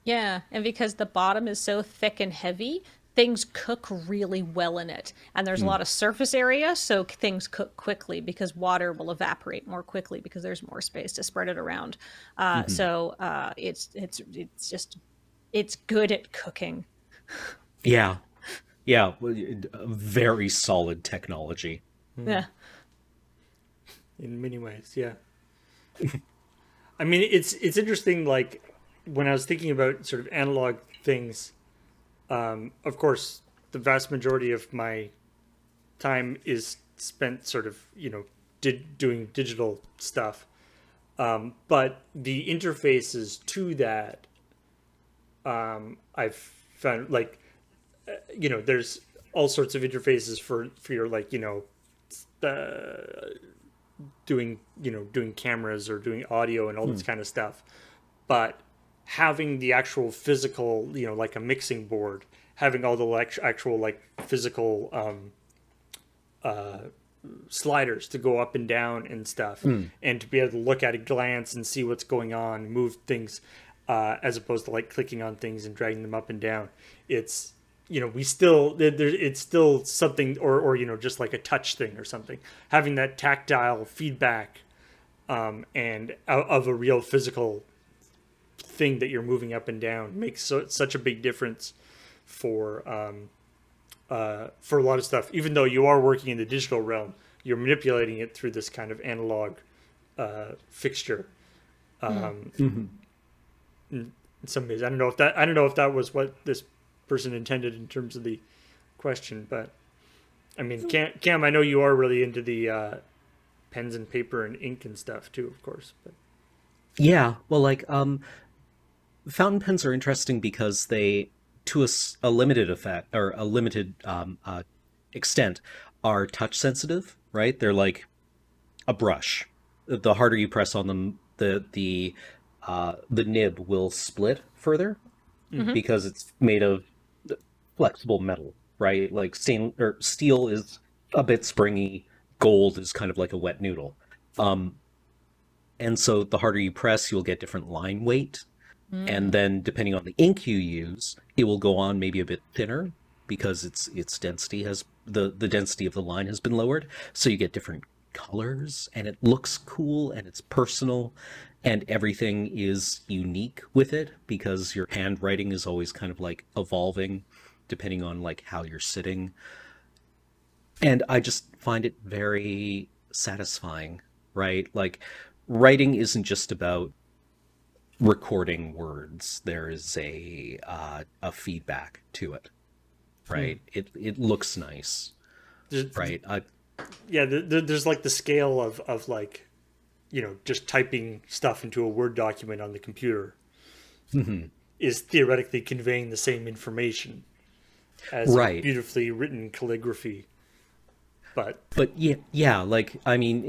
Speaker 2: Yeah, and because the bottom is so thick and heavy, things cook really well in it. And there's a lot of surface area, so things cook quickly because water will evaporate more quickly because there's more space to spread it around. So it's good at cooking.
Speaker 3: Yeah. Yeah, very solid technology.
Speaker 2: Yeah.
Speaker 1: In many ways, yeah. I mean, it's interesting, like, when I was thinking about sort of analog things, Of course, the vast majority of my time is spent sort of, doing digital stuff. But the interfaces to that, I've found like, there's all sorts of interfaces for your like, doing cameras or doing audio and all this kind of stuff. But having the actual physical, like a mixing board, having all the actual like physical sliders to go up and down and stuff, and to be able to look at a glance and see what's going on, move things, as opposed to like clicking on things and dragging them up and down. It's, it's still something, or just like a touch thing or something. Having that tactile feedback, and of a real physical thing that you're moving up and down makes such a big difference for a lot of stuff. Even though you are working in the digital realm, you're manipulating it through this kind of analog fixture. In some ways, I don't know if that was what this person intended in terms of the question, but I mean, Cam, I know you are really into the pens and paper and ink and stuff too, of course. But
Speaker 3: Yeah, well, like fountain pens are interesting because they, to a limited effect or a limited extent, are touch sensitive, right? They're like a brush. The harder you press on them, the nib will split further because it's made of flexible metal, right? Like steel is a bit springy. Gold is kind of like a wet noodle. And so the harder you press, you'll get different line weight. And then depending on the ink you use, it will go on maybe a bit thinner because its density has the density of the line has been lowered. So you get different colors and it looks cool and it's personal and everything is unique with it because your handwriting is always kind of like evolving depending on like how you're sitting. And I just find it very satisfying, right? Like writing isn't just about recording words. There is a feedback to it, right? It looks nice, right?
Speaker 1: There's like the scale of like, just typing stuff into a Word document on the computer is theoretically conveying the same information as beautifully written calligraphy. But
Speaker 3: yeah, like I mean,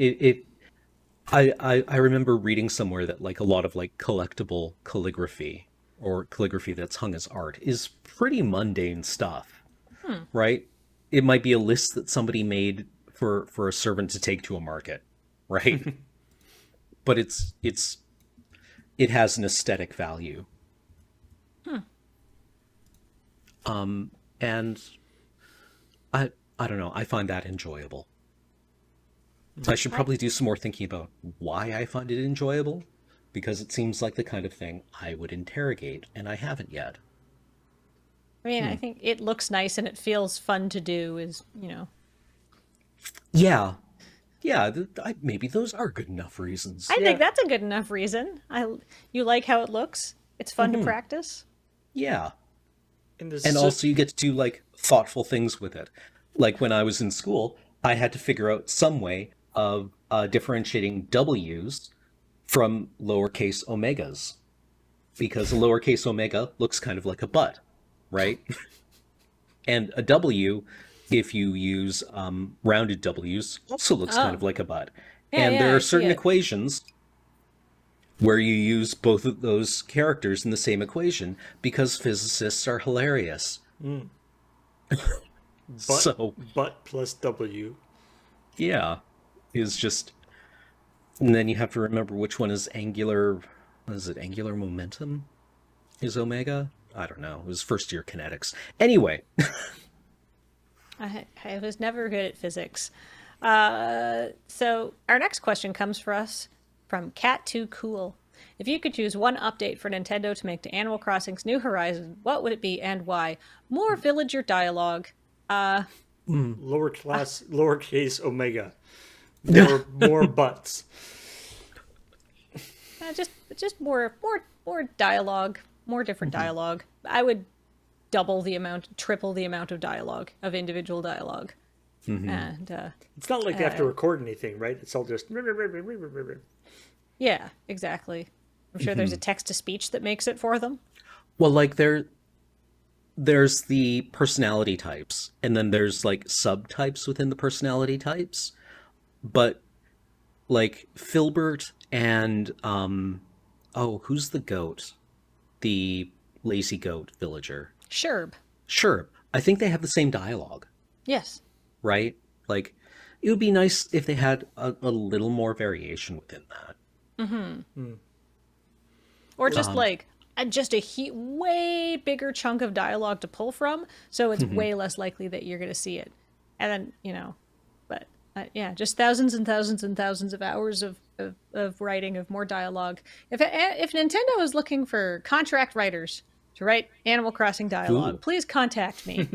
Speaker 3: I remember reading somewhere that like a lot of like collectible calligraphy or calligraphy that's hung as art is pretty mundane stuff, right? It might be a list that somebody made for a servant to take to a market, right? But it has an aesthetic value. And I don't know, I find that enjoyable. I should probably do some more thinking about why I find it enjoyable, because it seems like the kind of thing I would interrogate, and I haven't yet.
Speaker 2: I mean, I think it looks nice and it feels fun to do
Speaker 3: Yeah. Yeah, maybe those are good enough reasons.
Speaker 2: I think that's a good enough reason. You like how it looks? It's fun to practice?
Speaker 3: Yeah. And also you get to do, like, thoughtful things with it. Like, when I was in school, I had to figure out some way of differentiating W's from lowercase omegas. Because a lowercase omega looks kind of like a butt, right? And a W, if you use rounded W's, also looks kind of like a butt. And there are certain equations where you use both of those characters in the same equation because physicists are hilarious.
Speaker 1: Butt plus W.
Speaker 3: Yeah, is just... And then you have to remember which one is angular... What is it? Angular momentum is omega? I don't know. It was first year kinetics. Anyway.
Speaker 2: I was never good at physics. So our next question comes for us from Cat2Cool. If you could choose one update for Nintendo to make to Animal Crossing's New Horizons, what would it be and why? More villager dialogue.
Speaker 1: Lowercase omega. More butts.
Speaker 2: Just more dialogue, more different dialogue. I would double the amount, triple the amount of dialogue, of individual dialogue. And
Speaker 1: it's not like they have to record anything, right? It's all just
Speaker 2: yeah, exactly. I'm sure there's a text-to-speech that makes it for them.
Speaker 3: Well, like there's the personality types, and then there's like subtypes within the personality types. But like Filbert and who's the goat? The lazy goat villager.
Speaker 2: Sherb.
Speaker 3: Sure. I think they have the same dialogue.
Speaker 2: Yes.
Speaker 3: Right? Like, it would be nice if they had a little more variation within that.
Speaker 2: Or just just a way bigger chunk of dialogue to pull from, so it's way less likely that you're going to see it. And then, but yeah, just thousands and thousands and thousands of hours of writing, of more dialogue. If Nintendo is looking for contract writers to write Animal Crossing dialogue, please contact me.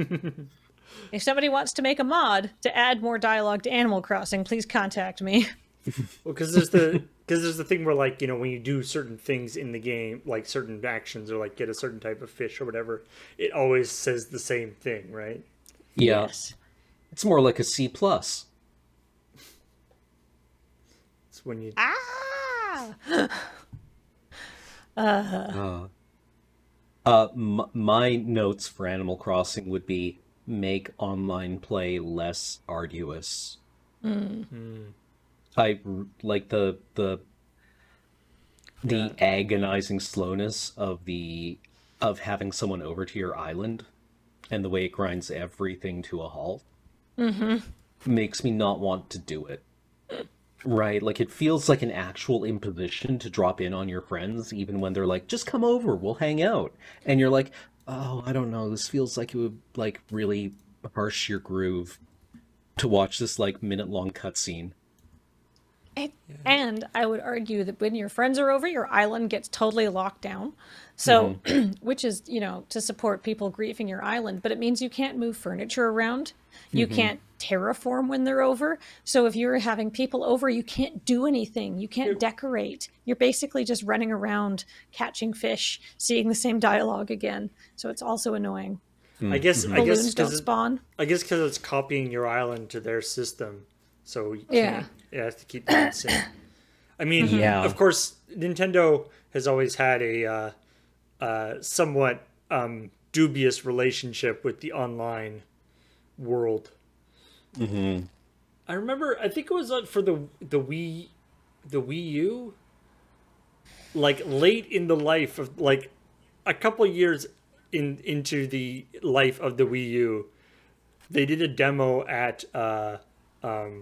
Speaker 2: If somebody wants to make a mod to add more dialogue to Animal Crossing, please contact me.
Speaker 1: Well, because there's the thing where, like, when you do certain things in the game, like certain actions or like get a certain type of fish or whatever, it always says the same thing, right?
Speaker 3: Yeah.
Speaker 2: Yes.
Speaker 3: It's more like a C+. It's
Speaker 1: when you
Speaker 3: my notes for Animal Crossing would be make online play less arduous. I like the agonizing slowness of having someone over to your island, and the way it grinds everything to a halt makes me not want to do it. Right, like it feels like an actual imposition to drop in on your friends, even when they're like, just come over, we'll hang out. And you're like, oh, I don't know, this feels like it would like really harsh your groove to watch this like minute-long cutscene.
Speaker 2: And I would argue that when your friends are over, your island gets totally locked down. So, which is, to support people grieving your island, but it means you can't move furniture around. You can't terraform when they're over. So if you're having people over, you can't do anything. You can't decorate. You're basically just running around, catching fish, seeing the same dialogue again. So it's also annoying.
Speaker 1: I guess
Speaker 2: Balloons don't spawn.
Speaker 1: I guess because it's copying your island to their system, so you can't. You have to keep that sync. I mean, of course, Nintendo has always had a somewhat dubious relationship with the online world. I remember, I think it was for the Wii U, like late in the life of, like a couple of years into the life of the Wii U, they did a demo at one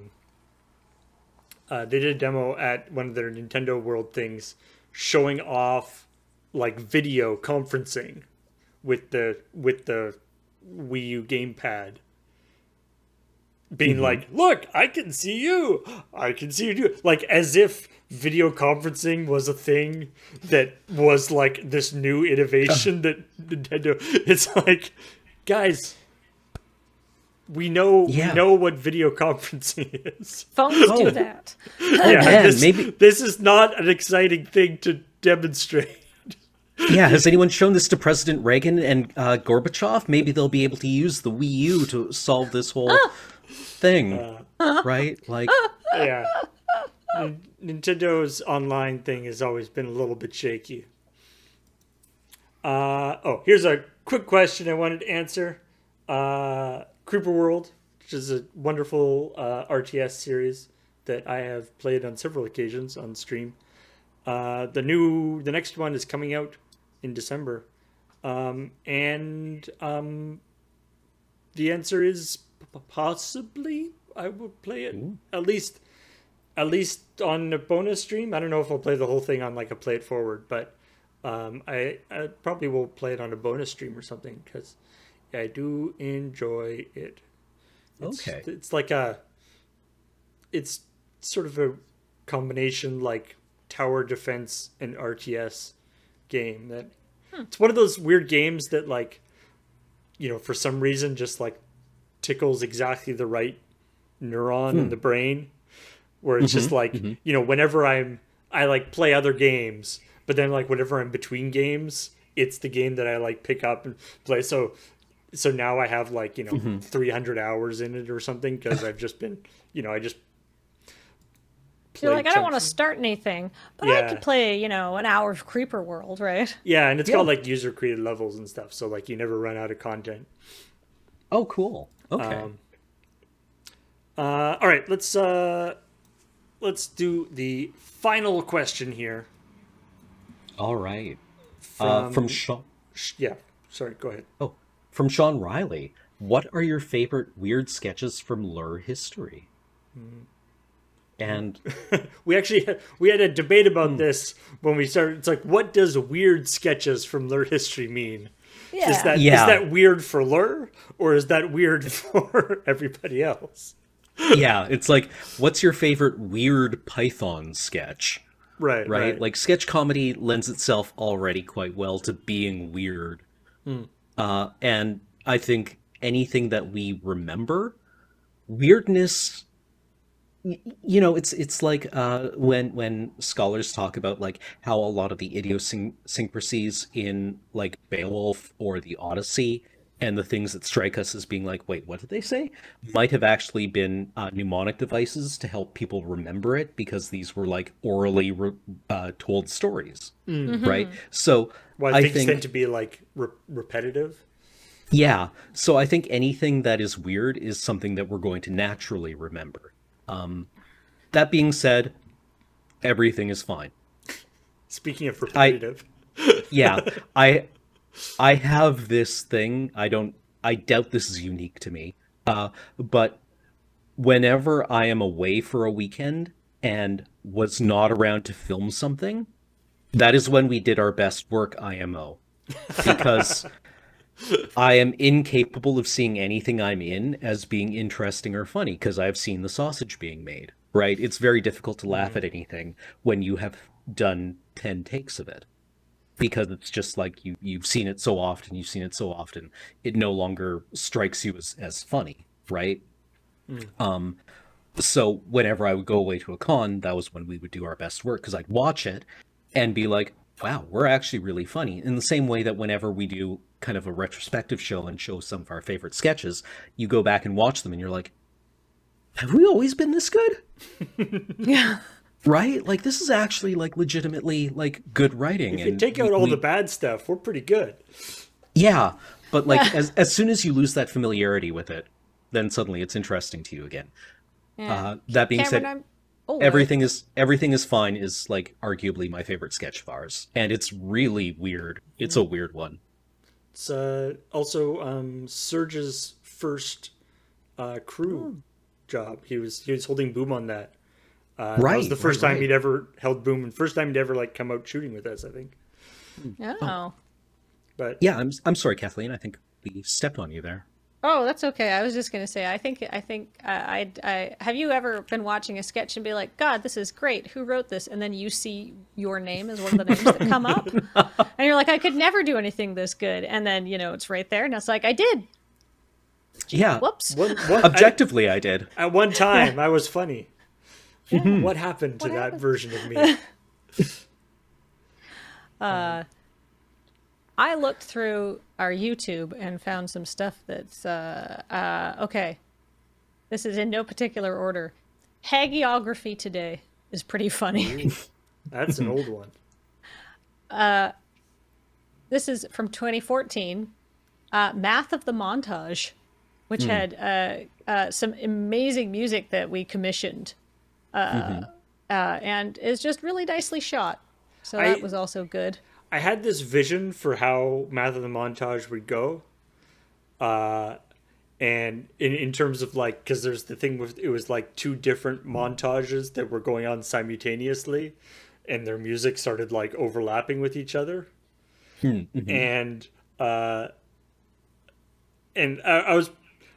Speaker 1: of their Nintendo World things, showing off like video conferencing with the Wii U gamepad, being like, look, I can see you, I can see you too, like as if video conferencing was a thing that was like this new innovation that Nintendo. It's like, guys, we know what video conferencing is.
Speaker 2: Phones do that.
Speaker 1: This is not an exciting thing to demonstrate.
Speaker 3: Yeah, has anyone shown this to President Reagan and Gorbachev? Maybe they'll be able to use the Wii U to solve this whole thing, right? Like,
Speaker 1: yeah, Nintendo's online thing has always been a little bit shaky. Here's a quick question I wanted to answer. Creeper World, which is a wonderful RTS series that I have played on several occasions on stream. The next one is coming out in December, and the answer is possibly I will play it. At least on a bonus stream. I don't know if I'll play the whole thing on like a play it forward, but I probably will play it on a bonus stream or something, because I do enjoy it. It's like it's sort of a combination like tower defense and RTS game that it's one of those weird games that, like, for some reason just like tickles exactly the right neuron in the brain, where it's just like, whenever I like play other games, but then like whenever I'm between games, it's the game that I like pick up and play. So now I have like, 300 hours in it or something, because I've just been, I just
Speaker 2: You're like, I don't want to start anything, but I could play, an hour of Creeper World, right?
Speaker 1: Yeah, and it's got like user created levels and stuff, so like you never run out of content.
Speaker 3: Oh, cool. Okay.
Speaker 1: All right, let's do the final question here.
Speaker 3: All right. From Sean.
Speaker 1: Yeah, sorry, go ahead.
Speaker 3: Oh, from Sean Riley. What are your favorite weird sketches from LoR history? And
Speaker 1: we had a debate about this when we started. It's like, what does weird sketches from LoR history mean?
Speaker 2: Yeah.
Speaker 1: Is that weird for LoR, or is that weird for everybody else?
Speaker 3: Yeah, it's like, what's your favorite weird Python sketch? Right. Like, sketch comedy lends itself already quite well to being weird. And I think anything that we remember, weirdness, it's like when scholars talk about like how a lot of the idiosyncrasies in like Beowulf or the Odyssey and the things that strike us as being like, wait, what did they say? Might have actually been mnemonic devices to help people remember it, because these were like orally told stories, right? So
Speaker 1: I think tend to be like repetitive.
Speaker 3: Yeah, so I think anything that is weird is something that we're going to naturally remember. That being said, everything is fine.
Speaker 1: Speaking of repetitive.
Speaker 3: I have this thing. I doubt this is unique to me. But whenever I am away for a weekend and was not around to film something, that is when we did our best work IMO. Because I am incapable of seeing anything I'm in as being interesting or funny, because I've seen the sausage being made, right? It's very difficult to laugh at anything when you have done 10 takes of it. Because it's just like you've seen it so often, it no longer strikes you as funny, right? So whenever I would go away to a con, that was when we would do our best work, because I'd watch it and be like, wow, we're actually really funny. In the same way that whenever we do kind of a retrospective show and show some of our favorite sketches, you go back and watch them and you're like, have we always been this good?
Speaker 2: Yeah.
Speaker 3: Right? Like, this is actually, like, legitimately, like, good writing.
Speaker 1: If you take out all the bad stuff, we're pretty good.
Speaker 3: Yeah, but, like, as soon as you lose that familiarity with it, then suddenly it's interesting to you again.
Speaker 2: Yeah.
Speaker 3: That being
Speaker 2: Cameron,
Speaker 3: said, everything is fine is, like, arguably my favorite sketch of ours. And it's really weird. It's a weird one.
Speaker 1: It's also Serge's first crew job. He was holding boom on that. That was the first time he'd ever held boom, and first time he'd ever like come out shooting with us, I think.
Speaker 2: Oh.
Speaker 1: But
Speaker 3: yeah, I'm sorry, Kathleen. I think we stepped on you there.
Speaker 2: Oh, that's okay. I was just gonna say, I think I have you ever been watching a sketch and be like, God, this is great. Who wrote this? And then you see your name as one of the names that come up, and you're like, I could never do anything this good. And then it's right there, and it's like, I did.
Speaker 3: Yeah.
Speaker 2: Whoops.
Speaker 3: Objectively, I did.
Speaker 1: At one time, I was funny. Yeah. What happened to that version of me?
Speaker 2: I looked through our YouTube and found some stuff that's okay. This is in no particular order. Hagiography today is pretty funny.
Speaker 1: Ooh, that's an old one.
Speaker 2: This is from 2014. Math of the Montage, which had some amazing music that we commissioned. And is just really nicely shot. So that was also good.
Speaker 1: I had this vision for how Math of the Montage would go. And in terms of like, because there's the thing with, it was like two different montages that were going on simultaneously, and their music started like overlapping with each other. And I was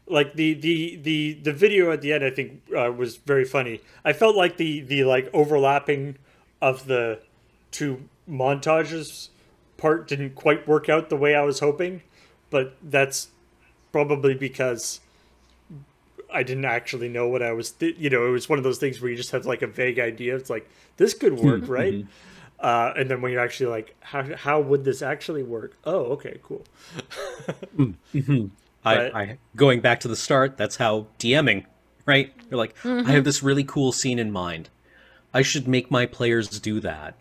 Speaker 1: like, the video at the end, I think, was very funny. I felt like the like overlapping of the two montages part didn't quite work out the way I was hoping, but that's probably because I didn't actually know what I was, it was one of those things where you just have like a vague idea. It's like, this could work, right? And then when you're actually like, how would this actually work? Oh, okay, cool.
Speaker 3: I going back to the start, that's how DMing, right? You're like, I have this really cool scene in mind. I should make my players do that.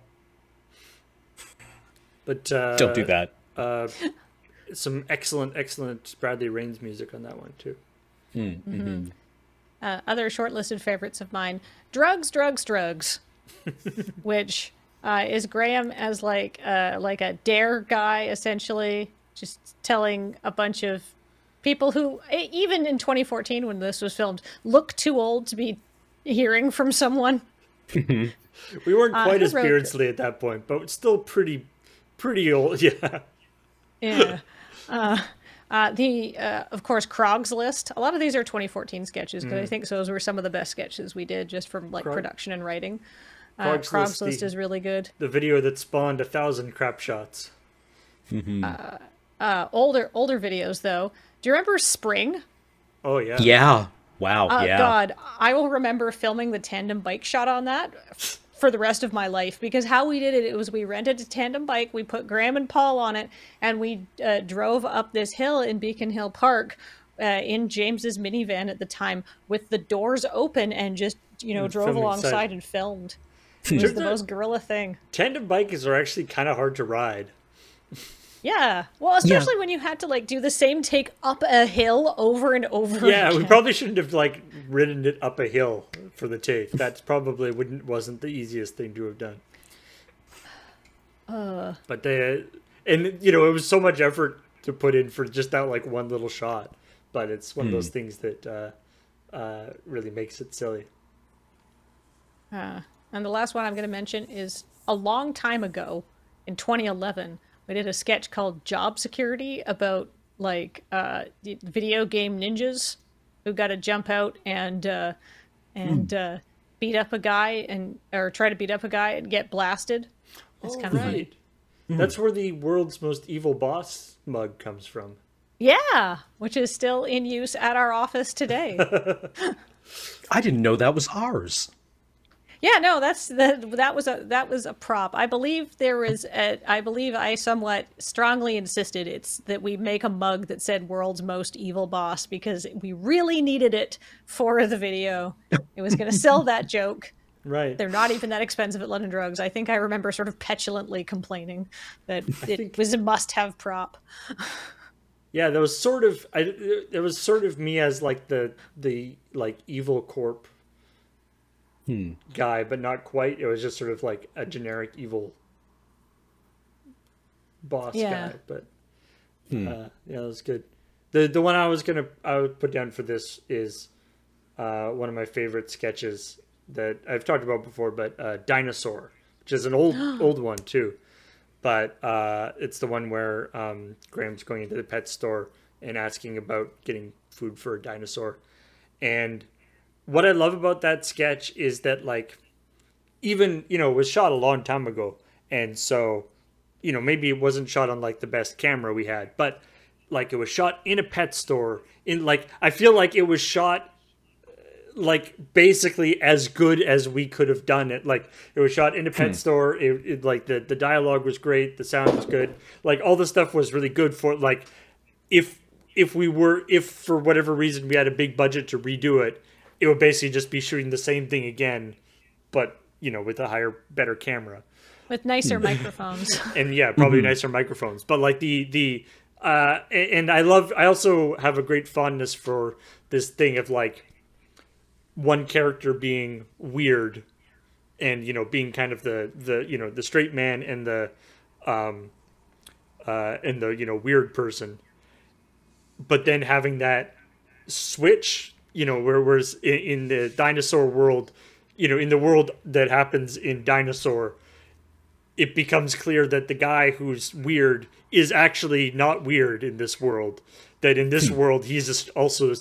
Speaker 1: But
Speaker 3: Don't do that.
Speaker 1: Some excellent Bradley Rains music on that one too.
Speaker 2: Other shortlisted favorites of mine, Drugs, which is Graham as like a dare guy, essentially, just telling a bunch of people who, even in 2014 when this was filmed, look too old to be hearing from someone.
Speaker 1: We weren't quite as Beardsley at that point, but still pretty old. Yeah.
Speaker 2: Yeah. Of course, Krog's List. A lot of these are 2014 sketches because I think those were some of the best sketches we did just from like production and writing. Krog's List is really good.
Speaker 1: The video that spawned 1,000 crap shots.
Speaker 2: Older videos though. Do you remember Spring?
Speaker 1: Oh yeah.
Speaker 3: Yeah. Wow. Yeah.
Speaker 2: God, I will remember filming the tandem bike shot on that for the rest of my life, because how we did it was we rented a tandem bike, we put Graham and Paul on it, and we drove up this hill in Beacon Hill Park in James's minivan at the time with the doors open and just, drove alongside and filmed. It was the most guerrilla thing.
Speaker 1: Tandem bikes are actually kind of hard to ride.
Speaker 2: Yeah. Well, especially when you had to do the same take up a hill over and over again.
Speaker 1: Yeah, we probably shouldn't have ridden it up a hill for the take. That's probably wasn't the easiest thing to have done. But it was so much effort to put in for just that one little shot. But it's one of those things that really makes it silly.
Speaker 2: And the last one I'm going to mention is a long time ago in 2011. We did a sketch called Job Security about video game ninjas who got to jump out and beat up a guy or try to beat up a guy and get blasted. It's kind of funny.
Speaker 1: That's where the world's most evil boss mug comes from.
Speaker 2: Yeah, which is still in use at our office today.
Speaker 3: I didn't know that was ours.
Speaker 2: Yeah, no, that was a prop. I believe I somewhat strongly insisted that we make a mug that said "World's Most Evil Boss" because we really needed it for the video. It was going to sell that joke.
Speaker 1: Right.
Speaker 2: They're not even that expensive at London Drugs. I think I remember sort of petulantly complaining that it was a must-have prop.
Speaker 1: Yeah, that was sort of me as the evil corp guy, but not quite. It was just sort of like a generic evil boss guy. But yeah, that was good. The one I would put down for this is one of my favorite sketches that I've talked about before, but Dinosaur, which is an old one too. But it's the one where Graham's going into the pet store and asking about getting food for a dinosaur. And what I love about that sketch is that even, it was shot a long time ago. And so, maybe it wasn't shot on the best camera we had, but it was shot in a pet store I feel like it was shot basically as good as we could have done it. It was shot in a pet store. The dialogue was great. The sound was good. All the stuff was really good for if for whatever reason we had a big budget to redo it, it would basically just be shooting the same thing again, but with a better camera.
Speaker 2: With nicer microphones.
Speaker 1: And yeah, probably nicer microphones. But and I also have a great fondness for this thing of one character being weird and being kind of the straight man and the weird person, but then having that switch, whereas in the dinosaur world, in the world that happens in Dinosaur, it becomes clear that the guy who's weird is actually not weird in this world. That in this world, he's just also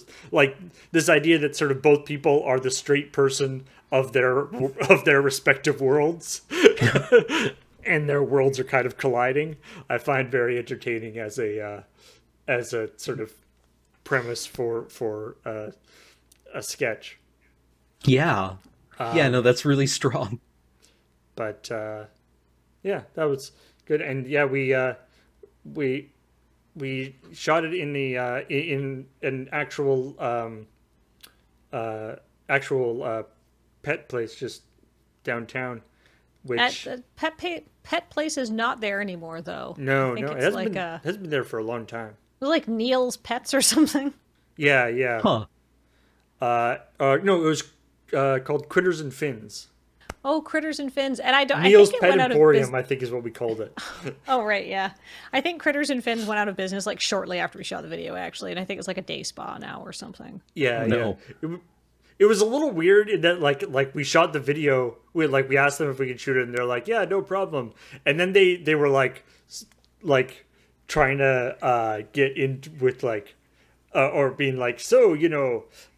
Speaker 1: this idea that sort of both people are the straight person of their respective worlds, and their worlds are kind of colliding. I find very entertaining as a sort of premise for a sketch.
Speaker 3: Yeah, no, that's really strong.
Speaker 1: But Yeah, that was good. And yeah, we shot it in the in an actual pet place just downtown, which
Speaker 2: Pet place is not there anymore, though.
Speaker 1: no,
Speaker 2: I think
Speaker 1: no, it
Speaker 2: it's
Speaker 1: hasn't
Speaker 2: like
Speaker 1: been has been there for a long time.
Speaker 2: it was like Neil's Pets or something.
Speaker 1: Yeah, yeah.
Speaker 3: Huh.
Speaker 1: No, it was called Critters and Fins.
Speaker 2: Oh, Critters and Fins, and I don't.
Speaker 1: Neil's
Speaker 2: I think it
Speaker 1: Pet
Speaker 2: went out of
Speaker 1: Emporium,
Speaker 2: business.
Speaker 1: I think, is what we called it.
Speaker 2: Oh, right, yeah. I think Critters and Fins went out of business like shortly after we shot the video, actually, and I think it's like a day spa now or something.
Speaker 1: Yeah,
Speaker 3: No.
Speaker 1: yeah. It was a little weird in that like we shot the video. We asked them if we could shoot it, and they're like, "Yeah, no problem." And then they were like trying to get in with like or being like, "So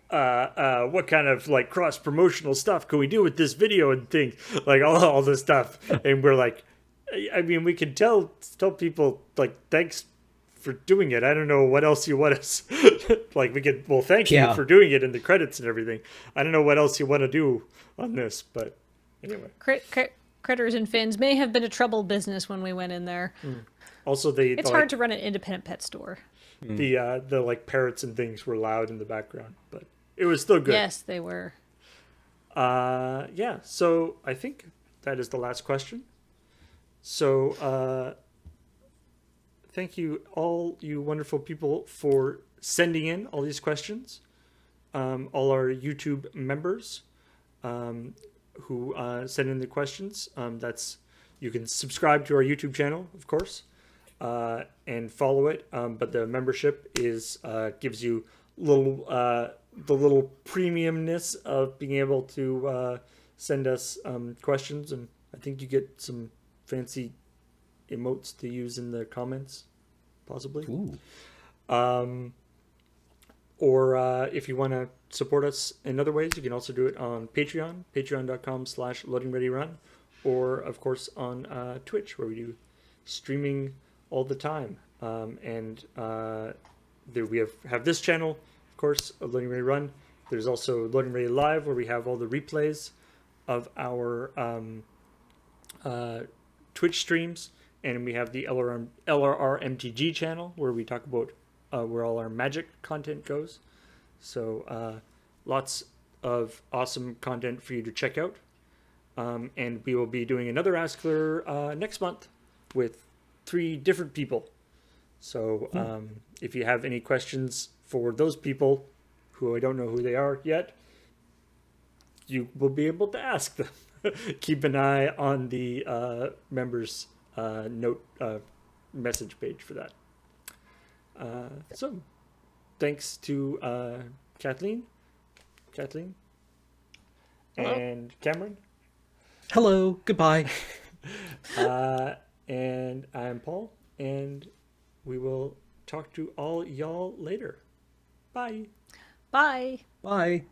Speaker 1: what kind of like cross promotional stuff can we do with this video and things like all this stuff?" And we're like, I mean, we can tell people like, thanks for doing it. I don't know what else you want us like. We could thank you
Speaker 3: Yeah.
Speaker 1: for doing it in the credits and everything. I don't know what else you want to do on this, but anyway.
Speaker 2: Critters and Fins may have been a troubled business when we went in there.
Speaker 1: Also,
Speaker 2: It's hard to run an independent pet store.
Speaker 1: the like parrots and things were loud in the background, but it was still good.
Speaker 2: Yes, they were.
Speaker 1: Yeah. So I think that is the last question. So thank you, all you wonderful people, for sending in all these questions. All our YouTube members who send in the questions. You can subscribe to our YouTube channel, of course, and follow it. But the membership gives you the little premiumness of being able to send us questions, and I think you get some fancy emotes to use in the comments, possibly.
Speaker 3: Ooh.
Speaker 1: Or if you want to support us in other ways, you can also do it on Patreon, patreon.com/LoadingReadyRun, or of course on Twitch, where we do streaming all the time. And there we have this channel, of course, of Loading Ready Run. There's also Loading Ready Live, where we have all the replays of our Twitch streams, and we have the LRR MTG channel, where we talk about where all our Magic content goes. So lots of awesome content for you to check out. And we will be doing another askLRR next month with 3 different people. So if you have any questions for those people, who I don't know who they are yet, you will be able to ask them. Keep an eye on the members note message page for that. So thanks to Kathleen,
Speaker 2: Hello.
Speaker 1: and Cameron.
Speaker 3: Hello. Goodbye.
Speaker 1: And I'm Paul, and we will talk to all y'all later. Bye.
Speaker 2: Bye.
Speaker 3: Bye.